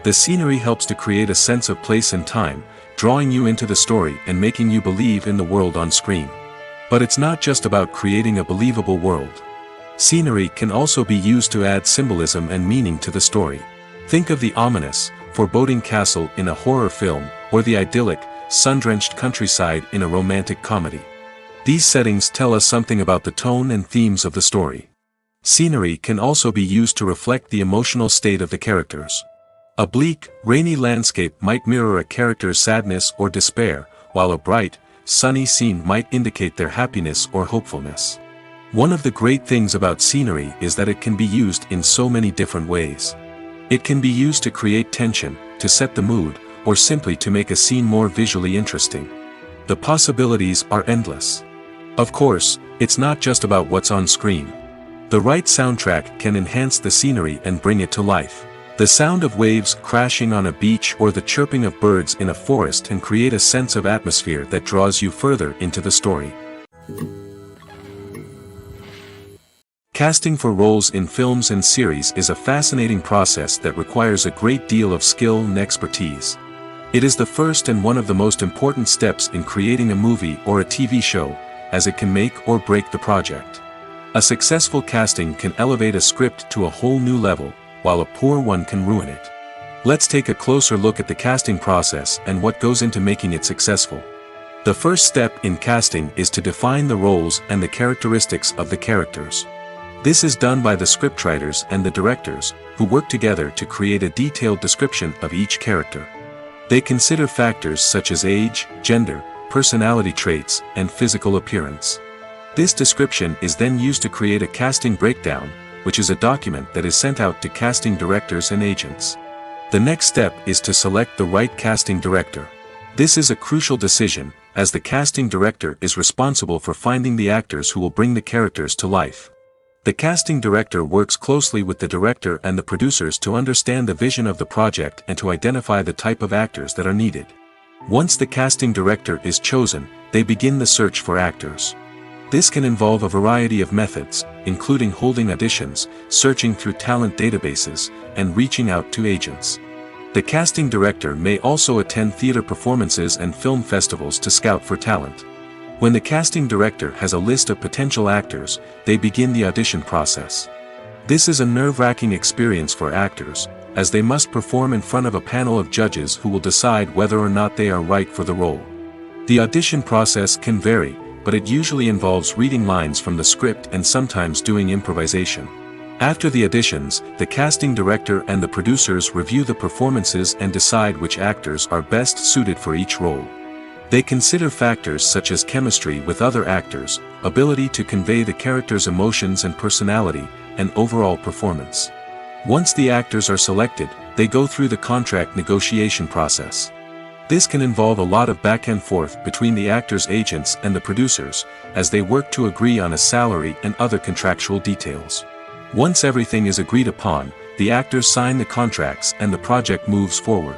The scenery helps to create a sense of place and time, drawing you into the story and making you believe in the world on screen. But it's not just about creating a believable world. Scenery can also be used to add symbolism and meaning to the story. Think of the ominous, foreboding castle in a horror film, or the idyllic, sun-drenched countryside in a romantic comedy. These settings tell us something about the tone and themes of the story. Scenery can also be used to reflect the emotional state of the characters. A bleak, rainy landscape might mirror a character's sadness or despair, while a bright, sunny scene might indicate their happiness or hopefulness. One of the great things about scenery is that it can be used in so many different ways. It can be used to create tension, to set the mood, or simply to make a scene more visually interesting. The possibilities are endless. Of course, it's not just about what's on screen. The right soundtrack can enhance the scenery and bring it to life. The sound of waves crashing on a beach or the chirping of birds in a forest can create a sense of atmosphere that draws you further into the story. Casting for roles in films and series is a fascinating process that requires a great deal of skill and expertise. It is the first and one of the most important steps in creating a movie or a TV show, as it can make or break the project. A successful casting can elevate a script to a whole new level, while a poor one can ruin it. Let's take a closer look at the casting process and what goes into making it successful. The first step in casting is to define the roles and the characteristics of the characters. This is done by the scriptwriters and the directors, who work together to create a detailed description of each character. They consider factors such as age, gender, personality traits, and physical appearance. This description is then used to create a casting breakdown, which is a document that is sent out to casting directors and agents. The next step is to select the right casting director. This is a crucial decision, as the casting director is responsible for finding the actors who will bring the characters to life. The casting director works closely with the director and the producers to understand the vision of the project and to identify the type of actors that are needed. Once the casting director is chosen, they begin the search for actors. This can involve a variety of methods, including holding auditions, searching through talent databases, and reaching out to agents. The casting director may also attend theater performances and film festivals to scout for talent. When the casting director has a list of potential actors, they begin the audition process. This is a nerve-wracking experience for actors, as they must perform in front of a panel of judges who will decide whether or not they are right for the role. The audition process can vary, but it usually involves reading lines from the script and sometimes doing improvisation. After the auditions, the casting director and the producers review the performances and decide which actors are best suited for each role. They consider factors such as chemistry with other actors, ability to convey the character's emotions and personality, and overall performance. Once the actors are selected, they go through the contract negotiation process. This can involve a lot of back and forth between the actors' agents and the producers, as they work to agree on a salary and other contractual details. Once everything is agreed upon, the actors sign the contracts and the project moves forward.